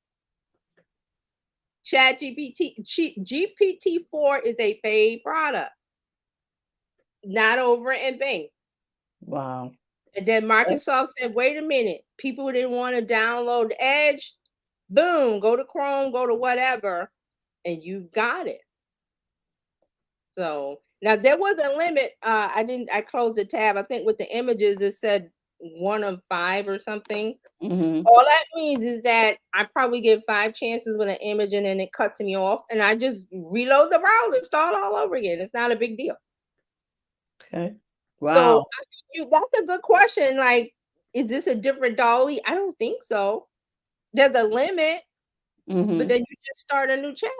Chat GPT GPT-4 is a paid product. not over in Bing. Wow. And then Microsoft said, wait a minute, people didn't want to download Edge. Boom, go to Chrome, go to whatever, and you got it. So now there was a limit. I closed the tab. I think with the images it said 1 of 5 or something. Mm-hmm. All that means is that I probably get 5 chances with an image and then it cuts me off, and I just reload the browser, start all over again. It's not a big deal. Okay. So Wow. that's a good question. Like, is this a different dolly? I don't think so. There's a limit, but Mm-hmm. then you just start a new chat.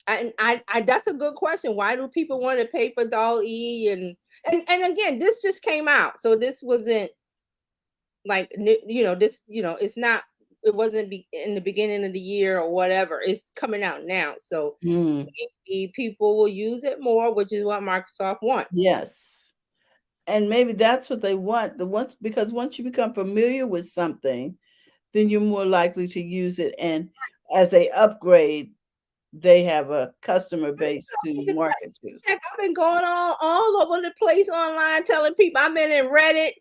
I that's a good question. Why do people want to pay for doll E and again, this just came out, so this wasn't like this it's not it wasn't in the beginning of the year or whatever. It's coming out now, so Mm. maybe people will use it more, which is what Microsoft wants. Yes. And maybe that's what they want. Because once you become familiar with something, then you're more likely to use it. And as they upgrade, they have a customer base to market to. Heck, I've been going all over the place online telling people. I've been in Reddit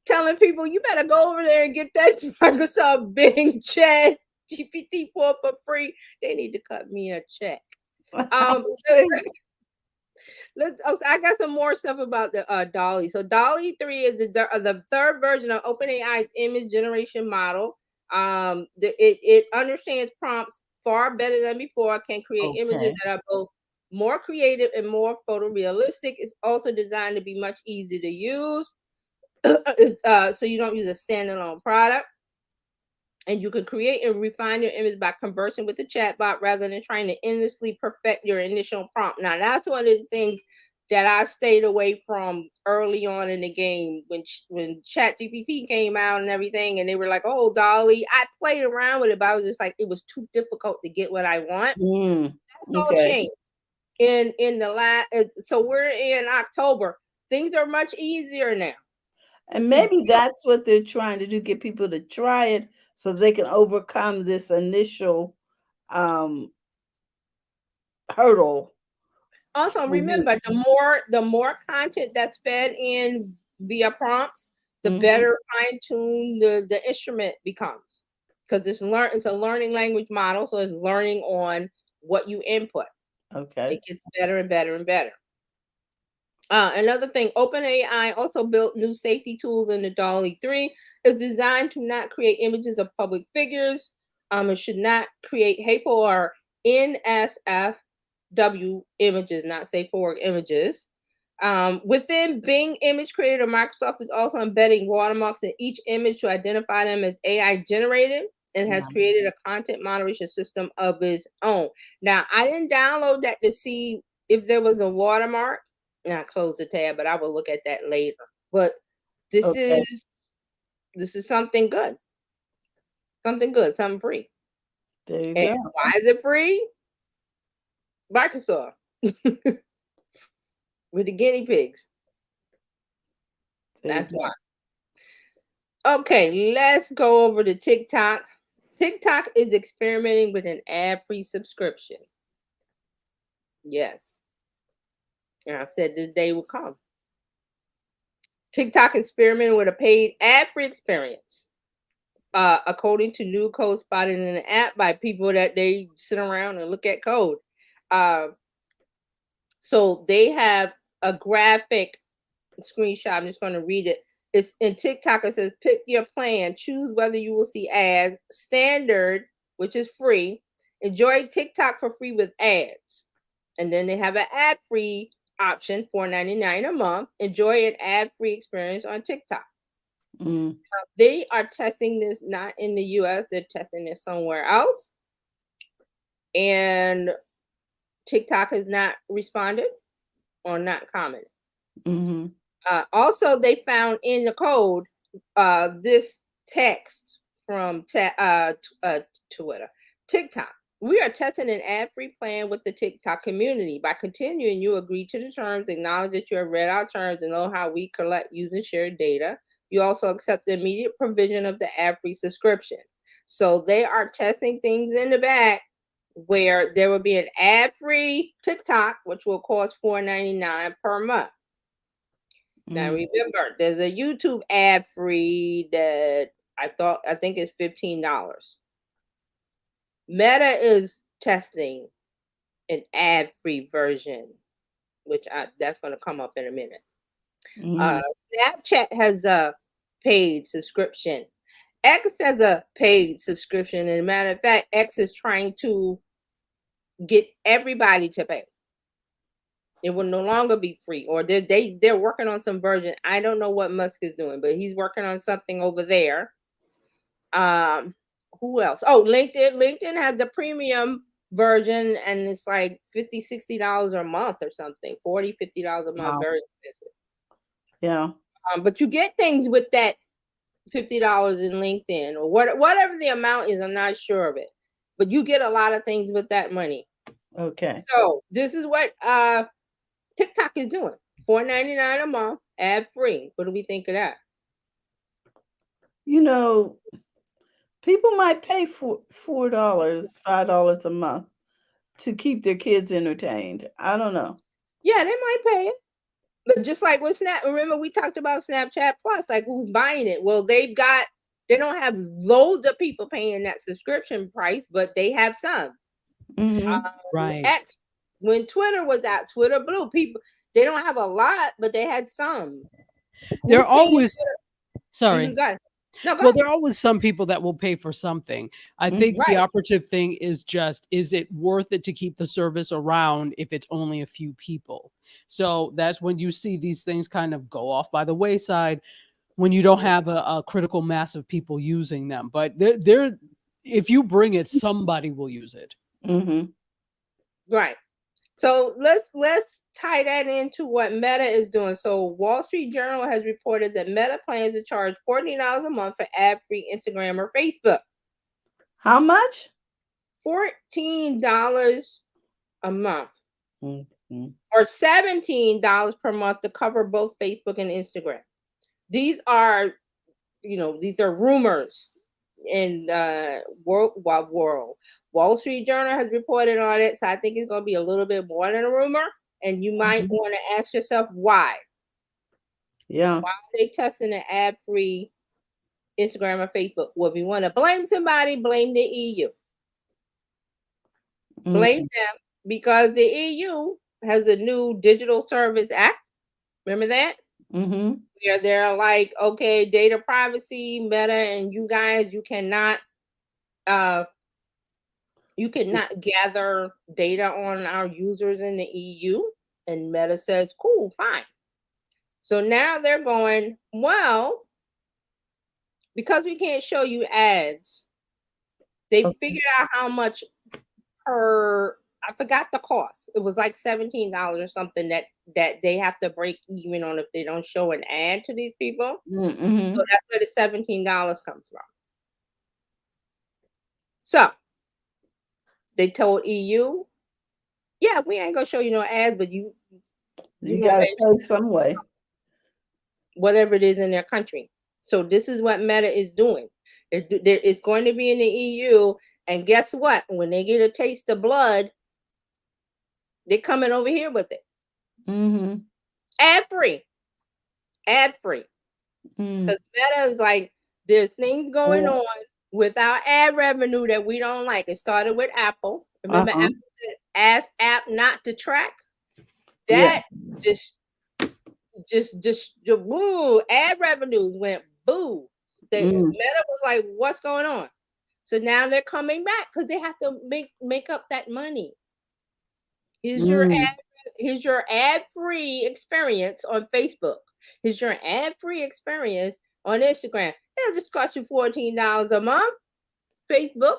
telling people you better go over there and get that Microsoft Bing Chat GPT-4 for free. They need to cut me a check. Um, I got some more stuff about the Dolly. So Dolly 3 is the third version of OpenAI's image generation model. It understands prompts far better than before. Can create images Okay. that are both more creative and more photorealistic. It's also designed to be much easier to use. So you don't use a standalone product. And you can create and refine your image by conversing with the chatbot rather than trying to endlessly perfect your initial prompt. Now, that's one of the things that I stayed away from early on in the game when ChatGPT came out and everything, and they were like, "Oh, Dolly." I played around with it, but I was just like, it was too difficult to get what I want. Mm. That's all Okay. changed in the last. So we're in October. Things are much easier now. And To maybe that's what they're trying to do, get people to try it so they can overcome this initial um, hurdle Also, for remember, use. the more content that's fed in via prompts, the Mm-hmm. better fine-tuned the instrument becomes. Because it's a learning language model, so it's learning on what you input. Okay. It gets better and better and better. Another thing, OpenAI also built new safety tools in the Dolly 3. It's designed to not create images of public figures. It should not create hateful or NSFW images, not safe for work images. Within Bing Image Creator, Microsoft is also embedding watermarks in each image to identify them as AI generated and has Wow. created a content moderation system of its own. Now, I didn't download that to see if there was a watermark. And I closed the tab, but I will look at that later. But this Okay. is this is something good, something free. There you And go. why is it free? Microsoft with the guinea pigs. There you That's why. go. Okay, let's go over to TikTok. TikTok is experimenting with an ad-free subscription. Yes. And I said the day will come. TikTok experimenting with a paid ad-free experience. According to new code spotted in the app by people that they sit around and look at code. Uh, so they have a graphic screenshot. I'm just going to read it. It's in TikTok. It says, pick your plan, choose whether you will see ads, standard, which is free, enjoy TikTok for free with ads. And then they have an ad free option, $4.99 a month. Enjoy an ad free experience on TikTok. Mm. They are testing this not in the US, they're testing this somewhere else. And TikTok has not responded or not commented. Mm-hmm. Also, they found in the code this text from Twitter. TikTok. We are testing an ad-free plan with the TikTok community. By continuing, you agree to the terms, acknowledge that you have read our terms, and know how we collect, use, and share data. You also accept the immediate provision of the ad-free subscription. So they are testing things in the back where there will be an ad-free TikTok, which will cost $4.99 per month. Now Mm. remember, there's a YouTube ad-free that I think it's $15. Meta is testing an ad-free version, which that's going to come up in a minute. Mm. Snapchat has a paid subscription. X has a paid subscription. And a matter of fact, X is trying to get everybody to pay. It will no longer be free, or they're working on some version. I don't know what Musk is doing, but he's working on something over there. Who else? Oh, LinkedIn. LinkedIn has the premium version, and it's like $50-$60 a month or something. $40-$50 a month. Wow. Very expensive. Yeah. But you get things with that $50 in LinkedIn, or whatever the amount is. I'm not sure of it, but you get a lot of things with that money. Okay. So this is what TikTok is doing. $4.99 a month, ad free. What do we think of that? You know, people might pay $4, $5 a month to keep their kids entertained. I don't know. Yeah, they might pay it. But just like with Snap, remember we talked about Snapchat Plus, like who's buying it? Well, they don't have loads of people paying that subscription price, but they have some. Mm-hmm. Right. X, when Twitter was out, Twitter Blue, people, they don't have a lot, but they had some. There Who's are paying always, Twitter? sorry. Go ahead. No, go Well, ahead. there are always some people that will pay for something. I think the Right. operative thing is just, is it worth it to keep the service around if it's only a few people? So that's when you see these things kind of go off by the wayside when you don't have a critical mass of people using them. But they're if you bring it, somebody will use it. Mm-hmm. Right. So let's tie that into what Meta is doing. So Wall Street Journal has reported that Meta plans to charge $14 a month for ad-free Instagram or Facebook. How much? $14 a month, Mm-hmm. or $17 per month to cover both Facebook and Instagram. These are, these are rumors in world. Wall Street Journal has reported on it, so I think it's going to be a little bit more than a rumor. And you might Mm-hmm. want to ask yourself why. Yeah. Why are they testing an ad-free Instagram or Facebook? Well, if you want to blame somebody, blame the EU. Blame them, because the EU has a new Digital Service Act. Remember that? Mm-hmm. Where they're like, okay, data privacy, Meta, and you guys, you cannot gather data on our users in the EU. And Meta says, cool, fine. So now they're going, well, because we can't show you ads, they Okay. figured out how much per, I forgot the cost. It was like $17 or something that they have to break even on if they don't show an ad to these people. Mm-hmm. So that's where the $17 comes from. So they told EU, yeah, we ain't gonna show you no ads, but you gonna gotta pay pay some way. whatever it is in their country. So this is what Meta is doing. It's going to be in the EU, and guess what? When they get a taste of blood, they're coming over here with it. Mm-hmm. Ad free. Ad free. Mm-hmm. Because Meta is like, there's things going on with our ad revenue that we don't like. It started with Apple. Remember, Uh-huh. Apple said, ask app not to track? Yeah. That just woo, ad revenues went boo. Mm. Meta was like, what's going on? So now they're coming back because they have to make up that money. Here's your ad-free experience on Facebook. Here's your ad-free experience on Instagram. It'll just cost you $14 a month. Facebook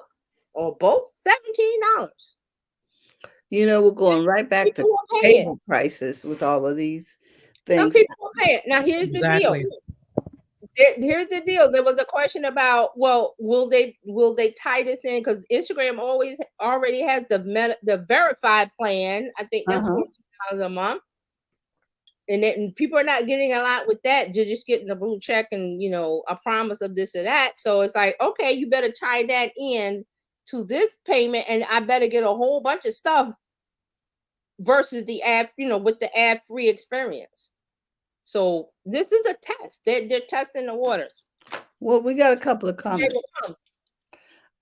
or both, $17. You know, we're going right back to People will pay it. cable prices with all of these Some things. people will pay it. Now here's the deal. Exactly. Here's the deal. There was a question about, well, will they tie this in, because Instagram already has the verified plan. I think that's $14 a month, and people are not getting a lot with that. You're just getting the blue check and a promise of this or that. So it's like, okay, you better tie that in to this payment, and I better get a whole bunch of stuff versus the ad, with the ad-free experience. So this is a test. They're testing the waters. Well, we got a couple of comments.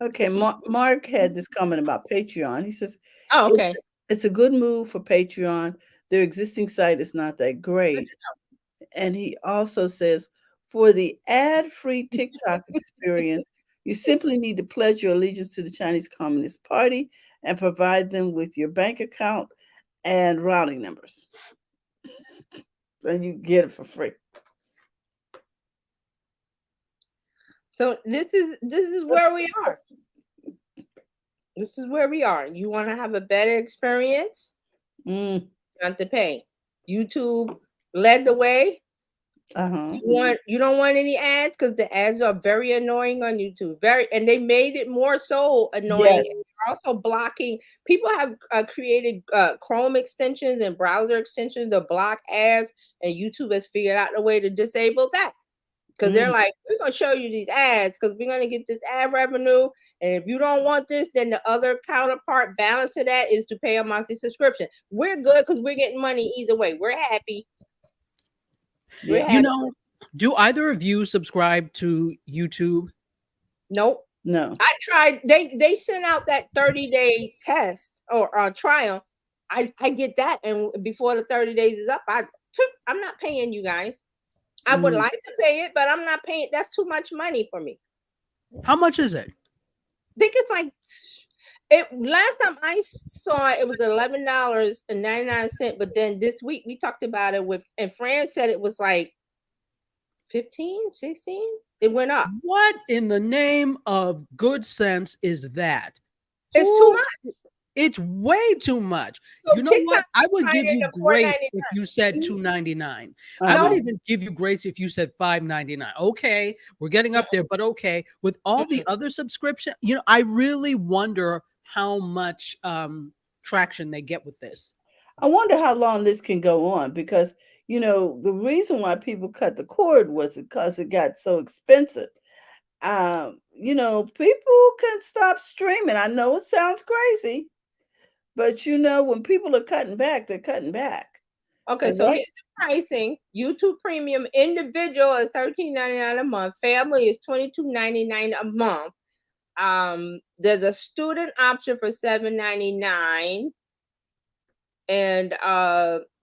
Okay, Mark had this comment about Patreon. He says, Oh, okay. It's a good move for Patreon. Their existing site is not that great. And he also says, for the ad-free TikTok experience, you simply need to pledge your allegiance to the Chinese Communist Party and provide them with your bank account and routing numbers. And you get it for free. So this is where we are. This is where we are. You want to have a better experience? You have to pay. YouTube led the way. You don't want any ads because the ads are very annoying on YouTube. And they made it more so annoying. Yes. They're also blocking. People have created Chrome extensions and browser extensions to block ads, and YouTube has figured out a way to disable that. Because they're like, we're going to show you these ads because we're going to get this ad revenue. And if you don't want this, then the other counterpart balance of that is to pay a monthly subscription. We're good because we're getting money either way. We're happy. Yeah. Do either of you subscribe to YouTube? Nope. No. I tried. They sent out that 30-day test or trial. I get that. And before the 30 days is up, I'm not paying you guys. I would like to pay it, but I'm not paying. That's too much money for me. How much is it? I think it's like last time I saw it was $11.99. But then this week we talked about it and Fran said it was like 15, 16. It went up. What in the name of good sense is that? It's too much. It's way too much. So you know what? I would give you grace if you said $2.99. I would even give you grace if you said $5.99. Okay, we're getting up there, but okay. With all the other subscription, I really wonder how much traction they get with this. I wonder how long this can go on because, the reason why people cut the cord was because it got so expensive. People can stop streaming. I know it sounds crazy. But when people are cutting back, they're cutting back. Okay, so here's the pricing. YouTube Premium individual is $13.99 a month. Family is $22.99 a month. There's a student option for $7.99, and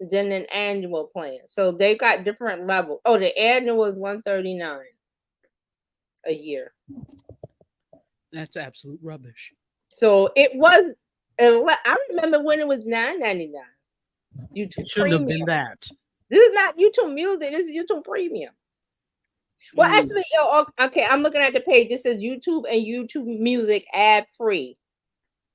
then an annual plan. So they got different levels. Oh, the annual is $139 a year. That's absolute rubbish. So it was. I remember when it was $9.99. YouTube it shouldn't have been that. This is not YouTube Music. This is YouTube Premium. Well, actually, okay. I'm looking at the page. It says YouTube and YouTube Music ad free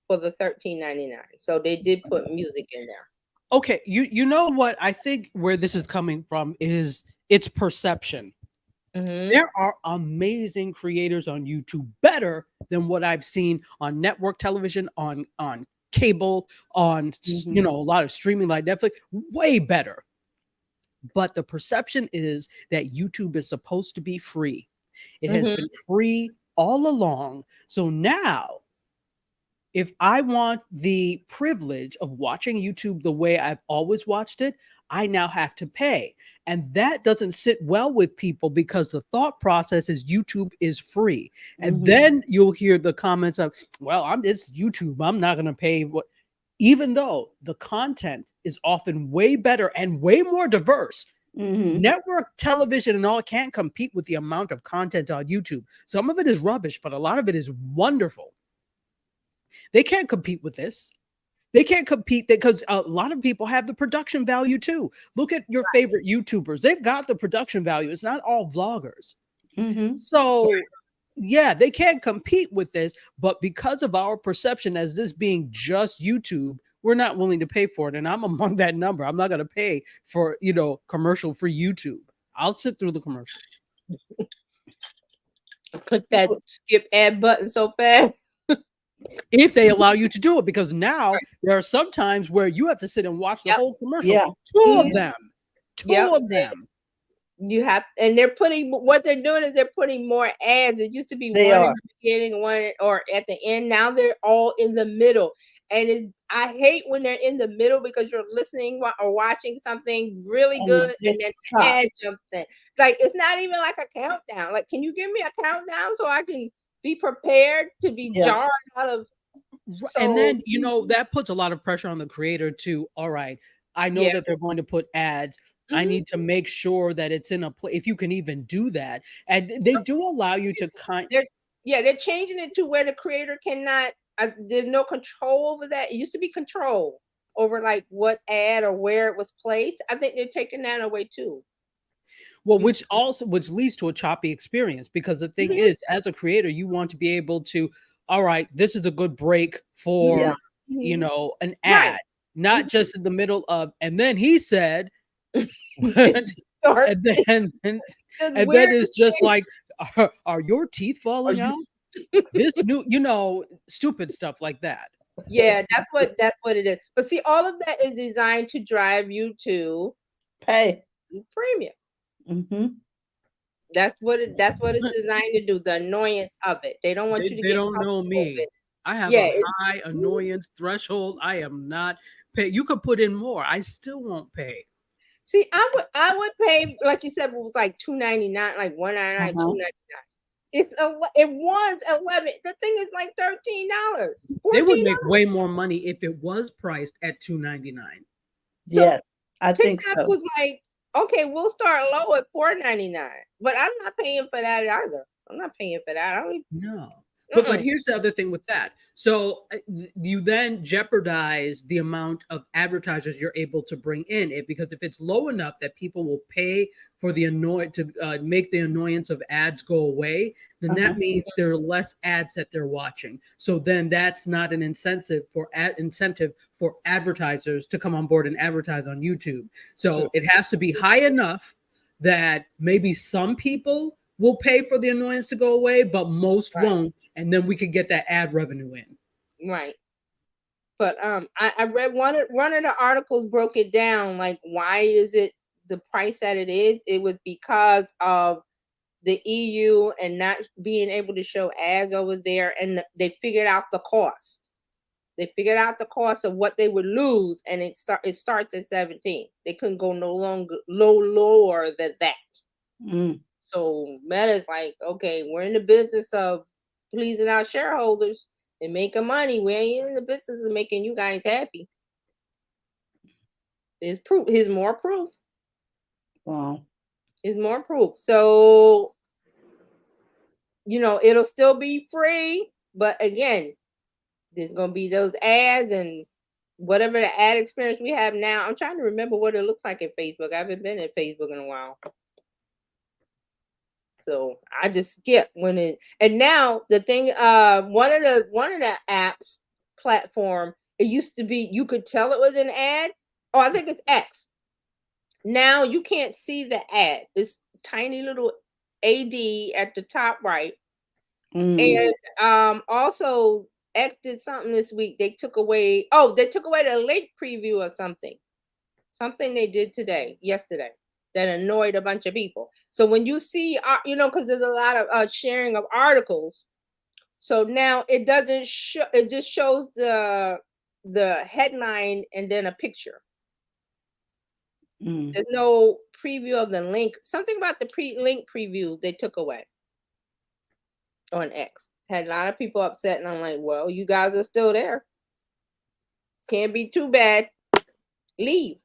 for the $13.99. So they did put music in there. Okay, you know what I think where this is coming from is its perception. There are amazing creators on YouTube, better than what I've seen on network television, on cable, on a lot of streaming like Netflix, way better. But the perception is that YouTube is supposed to be free. It has been free all along. So now, if I want the privilege of watching YouTube the way I've always watched it, I now have to pay. And that doesn't sit well with people because the thought process is YouTube is free. And then you'll hear the comments of, well, it's YouTube. I'm not going to pay what, even though the content is often way better and way more diverse. Network television and all can't compete with the amount of content on YouTube. Some of it is rubbish, but a lot of it is wonderful. They can't compete with this. They can't compete because a lot of people have the production value too. Look at your favorite YouTubers. They've got the production value. It's not all vloggers. So yeah, they can't compete with this, but because of our perception as this being just YouTube, we're not willing to pay for it. And I'm among that number. I'm not going to pay for, commercial-free YouTube. I'll sit through the commercials. Put that skip ad button so fast. If they allow you to do it, because now there are some times where you have to sit and watch the whole commercial. Two of them. you have, and they're putting, what they're doing is they're putting more ads. It used to be They one in are. the beginning, one or at the end. Now they're all in the middle, and I hate when they're in the middle because you're listening or watching something really And good, it and then just the ad stops. jumps in. Like, it's not even like a countdown. Like, can you give me a countdown so I can be prepared to be Yeah. jarred out of? And So then, that puts a lot of pressure on the creator to, all right, I know yeah. that they're going to put ads. I Mhm. need to make sure that it's in a place, if you can even do that. And they do allow you to They're they're changing it to where the creator cannot. There's no control over that. It used to be control over like what ad or where it was placed. I think they're taking that away too. well, You. which leads to a choppy experience, because the thing Mhm, is, as a creator, you want to be able to, all right, this is a good break Yeah. for, mhm. an Right. ad, not just in the middle of, and then he said, It and starts. then The and then weirdest it's just thing. like, are your teeth Are falling you? out? This new, stupid stuff like that. Yeah, that's what it is. But see, all of that is designed to drive you to Pay. premium. Mm-hmm. That's what it's designed to do. The annoyance of it. They don't want you to They get don't know comfortable me. with it. I have Yeah, a it's. high annoyance threshold. I am not pay. You could put in more. I still won't pay. See, I would pay, like you said, it was like 2.99, like 1.99, Uh-huh. 2.99. It was 11. The thing is like $13, They would $14. make way more money if it was priced at 2.99. So Yes, I think TikTok so. was like, okay, we'll start low at 4.99, but I'm not paying for that either. I'm not paying for that. I don't. No. But Mm-mm. here's the other thing with that. So you then jeopardize the amount of advertisers you're able to bring in, because if it's low enough that people will pay for the annoy to make the annoyance of ads go away, then Uh-huh. that means there are less ads that they're watching. So then that's not an incentive for advertisers to come on board and advertise on YouTube. True. So it has to be high enough that maybe some people will pay for the annoyance to go away, but most Right. won't, and then we could get that ad revenue in. Right. But I read one of the articles broke it down, like why is it the price that it is? It was because of the EU and not being able to show ads over there, and they figured out the cost. They figured out the cost of what they would lose, and it starts at 17. They couldn't go no longer lower than that. Mm. So Meta's like, okay, we're in the business of pleasing our shareholders and making money. We ain't in the business of making you guys happy. There's proof. Here's more proof. Wow. Here's more proof. So it'll still be free, but again, there's gonna be those ads and whatever the ad experience we have now. I'm trying to remember what it looks like at Facebook. I haven't been at Facebook in a while. So I just skip when it, and now the thing, one of the apps platform, it used to be you could tell it was an ad. Oh, I think it's X. Now you can't see the ad. It's tiny little AD at the top right. Mm. And also X did something this week. They took away the link preview or something. Something they did yesterday, that annoyed a bunch of people. So when you see, because there's a lot of sharing of articles, so now it doesn't show. It just shows the headline and then a picture. Mm. There's no preview of the link. Something about the link preview they took away on X. Had a lot of people upset, and I'm like, well, you guys are still there. Can't be too bad. Leave.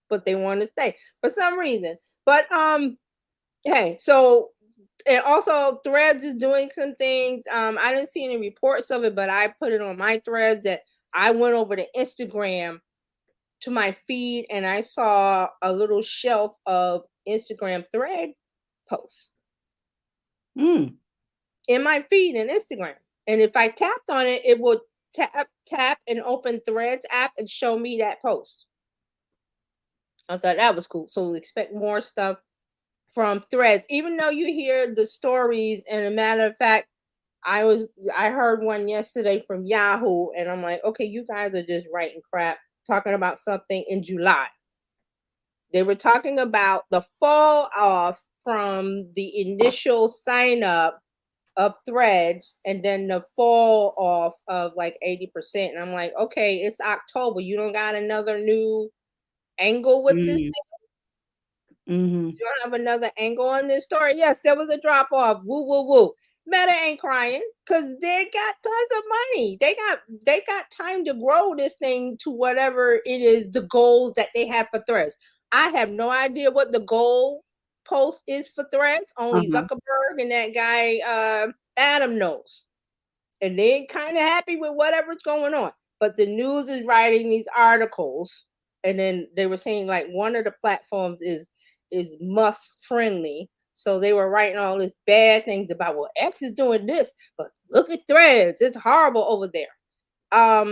But they want to stay for some reason. But hey, so, and also Threads is doing some things. I didn't see any reports of it, but I put it on my Threads that I went over to Instagram to my feed and I saw a little shelf of Instagram thread posts Mm. in my feed in Instagram. And if I tapped on it, it would tap and open Threads app and show me that post. I thought that was cool. So expect more stuff from Threads, even though you hear the stories. And a matter of fact, I heard one yesterday from Yahoo, and I'm like, okay, you guys are just writing crap, talking about something in July. They were talking about the fall off from the initial sign up of threads and then the fall off of like 80%. And I'm like, okay, it's October. You don't got another new angle with this thing? Mm-hmm. You don't have another angle on this story? Yes, there was a drop off. Woo, woo, woo. Meta ain't crying because they got tons of money. They got time to grow this thing to whatever it is, the goals that they have for threads. I have no idea what the goal post is for threads. Only Uh-huh. Zuckerberg and that guy Adam knows. And they kind of happy with whatever's going on. But the news is writing these articles, and then they were saying like one of the platforms is Musk friendly. So they were writing all this bad things about, well, X is doing this, but look at Threads. It's horrible over there. I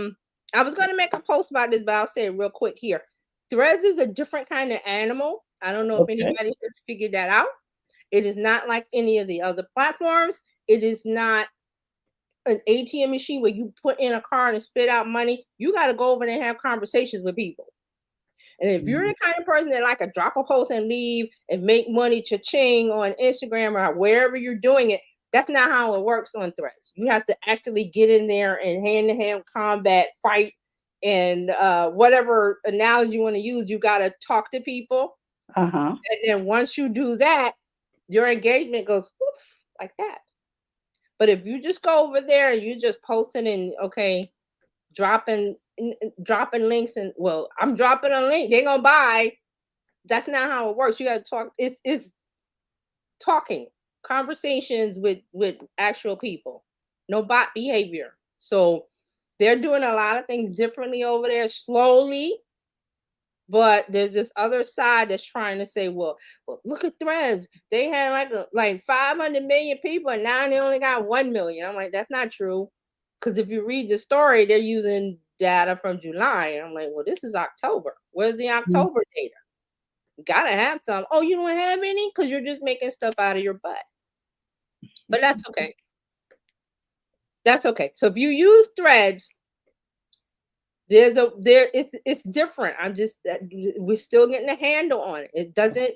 was gonna make a post about this, but I'll say it real quick here. Threads is a different kind of animal. I don't know if Okay. anybody has figured that out. It is not like any of the other platforms. It is not an ATM machine where you put in a card and spit out money. You got to go over there and have conversations with people. And if you're the kind of person that like a drop a post and leave and make money cha-ching on Instagram or wherever you're doing it, that's not how it works on Threads. You have to actually get in there and hand-to-hand combat, fight, and whatever analogy you want to use, you got to talk to people. Uh-huh. And then once you do that, your engagement goes woof, like that. But if you just go over there and you just posting and okay, dropping links and well, I'm dropping a link, they're gonna buy. That's not how it works. You gotta talk. It's talking, conversations with actual people, no bot behavior. So they're doing a lot of things differently over there, slowly. But there's this other side that's trying to say, well, look at Threads. They had like 500 million people, and now they only got 1 million. I'm like, that's not true. Because if you read the story, they're using data from July. And I'm like, well, this is October. Where's the October data? You gotta have some. Oh, you don't have any? Because you're just making stuff out of your butt. But that's okay. That's okay. So if you use Threads, it's different. I'm just we're still getting a handle on it. It doesn't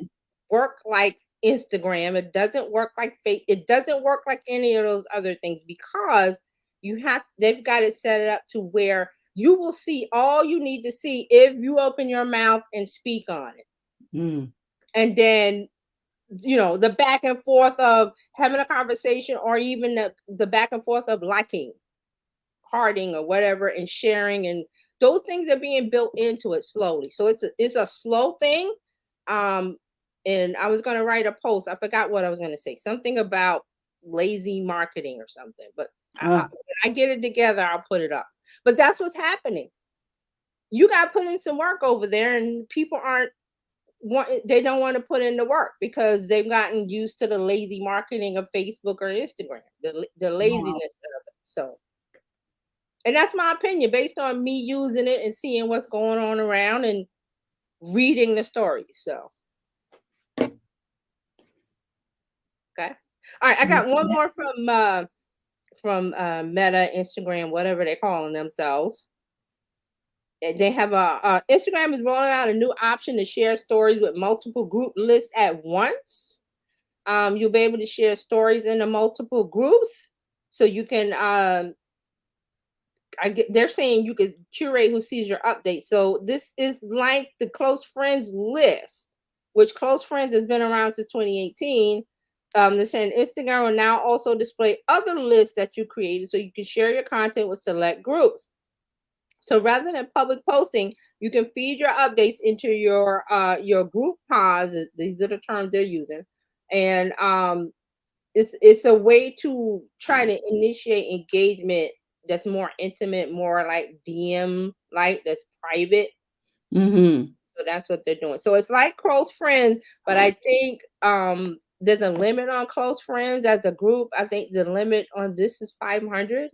work like Instagram. It doesn't work like Facebook. It doesn't work like any of those other things because they've got it set it up to where you will see all you need to see if you open your mouth and speak on it. Mm. And then the back and forth of having a conversation or even the back and forth of liking, hearting or whatever and sharing, and those things are being built into it slowly. So it's a slow thing. And I was going to write a post. I forgot what I was going to say. Something about lazy marketing or something. But when I get it together, I'll put it up. But that's what's happening. You got to put in some work over there, and people they don't want to put in the work because they've gotten used to the lazy marketing of Facebook or Instagram, the laziness of it. So. And that's my opinion based on me using it and seeing what's going on around and reading the stories. So, okay. All right. I got one more from Meta, Instagram, whatever they're calling themselves. They have Instagram is rolling out a new option to share stories with multiple group lists at once. You'll be able to share stories into multiple groups, so you can they're saying you could curate who sees your updates. So this is like the close friends list, which close friends has been around since 2018. They're saying Instagram will now also display other lists that you created so you can share your content with select groups. So rather than public posting, you can feed your updates into your group pods. These are the terms they're using. And it's a way to try to initiate engagement that's more intimate, more like DM, like that's private. Mm-hmm. So that's what they're doing. So it's like close friends, but I think there's a limit on close friends as a group. I think the limit on this is 500.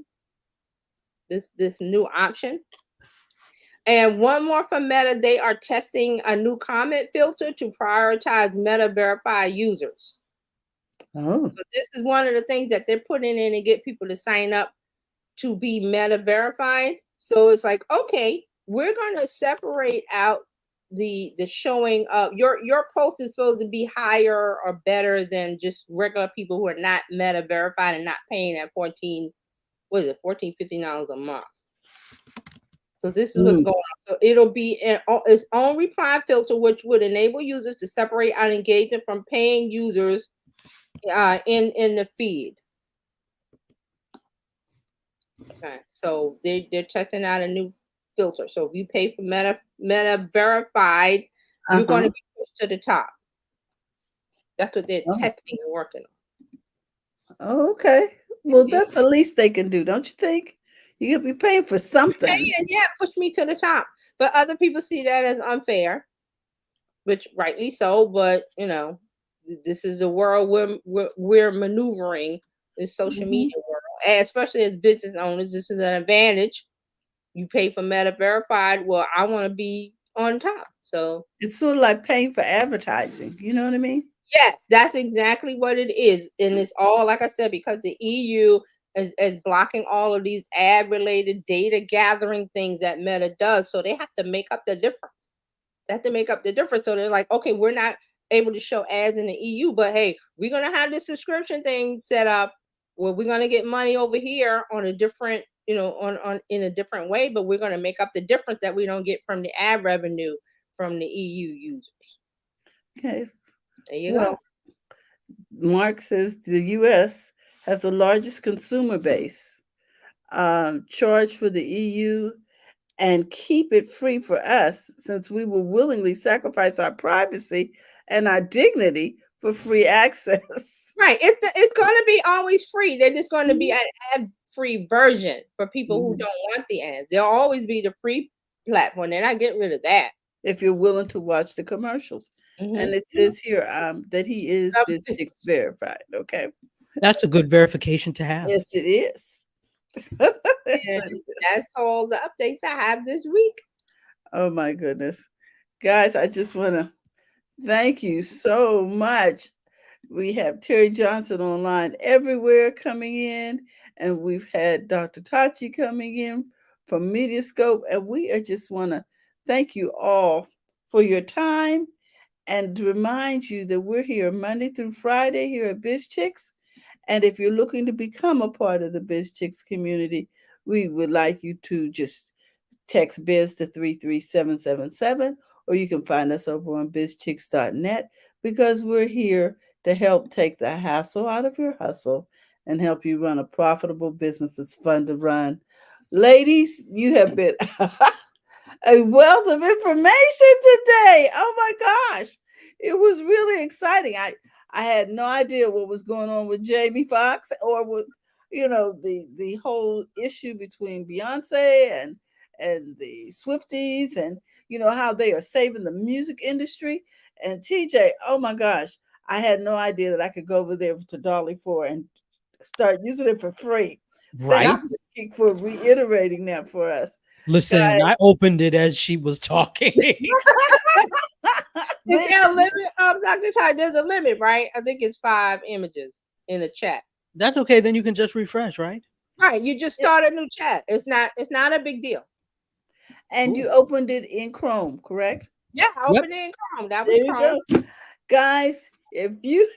This new option. And one more from Meta, they are testing a new comment filter to prioritize Meta verified users. Oh. So this is one of the things that they're putting in to get people to sign up to be Meta verified. So it's like, okay, we're going to separate out the showing of your post is supposed to be higher or better than just regular people who are not Meta verified and not paying at 14, what is it, $14.50 a month. So this is what's Mm. going on. So it'll be its own reply filter, which would enable users to separate out engagement from paying users in the feed. Okay, so they're testing out a new filter. So if you pay for Meta verified, you're going Uh-huh. to be pushed to the top. That's what they're Oh. testing and working Oh, okay. on. Well, that's the least they can do, don't you think? You could be paying for something. And yeah, push me to the top. But other people see that as unfair, which rightly so. But this is the world we're maneuvering, this social Mhm. media world, and especially as business owners. This is an advantage. You pay for Meta verified. Well, I want to be on top. So It's sort of like paying for advertising. You know what I mean? yes, that's exactly what it is. And it's all, like I said, because the EU is blocking all of these ad related data gathering things that Meta does. So they have to make up the difference. They have to make up the difference. So they're like, okay, we're not able to show ads in the EU, but hey, we're going to have this subscription thing set up where we're going to get money over here on a different, on in a different way, but we're going to make up the difference that we don't get from the ad revenue from the EU users. Okay. There you go. Well, Mark says the U.S. has the largest consumer base. Charge for the EU and keep it free for us since we will willingly sacrifice our privacy and our dignity for free access. Right. It's going to be always free. They're just going to be Mhm. an ad free version for people who Mhm. don't want the ads. There'll always be the free platform. They're not getting rid of that. If you're willing to watch the commercials. And Mm-hmm. it says here that he is BizChicks verified. Okay. That's a good verification to have. Yes, it is. Yes, And it is. that's all the updates I have this week. Oh my goodness. Guys, I just want to thank you so much. We have Terry Johnson online everywhere coming in, and we've had Dr. Tachi coming in from Mediascope, and we just want to thank you all for your time and to remind you that we're here Monday through Friday here at BizChicks. And if you're looking to become a part of the BizChicks community, we would like you to just text biz to 33777, or you can find us over on bizchicks.net because we're here to help take the hassle out of your hustle and help you run a profitable business that's fun to run. Ladies, you have been a wealth of information today. Oh my gosh. It was really exciting. I had no idea what was going on with Jamie Foxx or with the whole issue between Beyonce and the Swifties, and how they are saving the music industry. And TJ, oh my gosh, I had no idea that I could go over there to Dolly 4 and start using it for free. Thank Right? Yep. you Kiki, for reiterating that for us. Listen, Guys, I opened it as she was talking. Is man, there a limit? Dr. Ty, there's a limit, right? I think it's 5 images in the chat. That's okay. Then you can just refresh, right? Right. You just start a new chat. It's not a big deal. and you Cool. opened it in Chrome, correct? Yeah, I Yep. opened it in Chrome. That was There you Chrome. go. Guys, if you,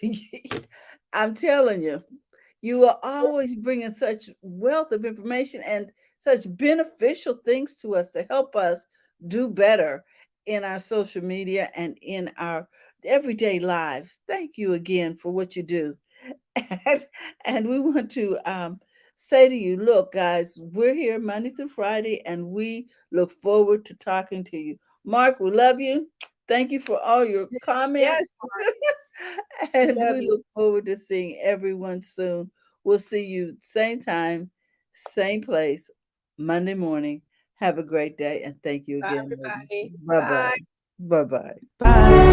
I'm telling you, you are always bringing such wealth of information and such beneficial things to us to help us do better in our social media and in our everyday lives. Thank you again for what you do. And, and we want to say to you, look, guys, we're here Monday through Friday, and we look forward to talking to you. Mark, we love you. Thank you for all your Yes, comments. Mark. And Love we you. look forward to seeing everyone soon. We'll see you same time, same place, Monday morning. Have a great day, and thank you Bye, again, ladies. everybody. Bye Bye. bye. Bye bye. Bye.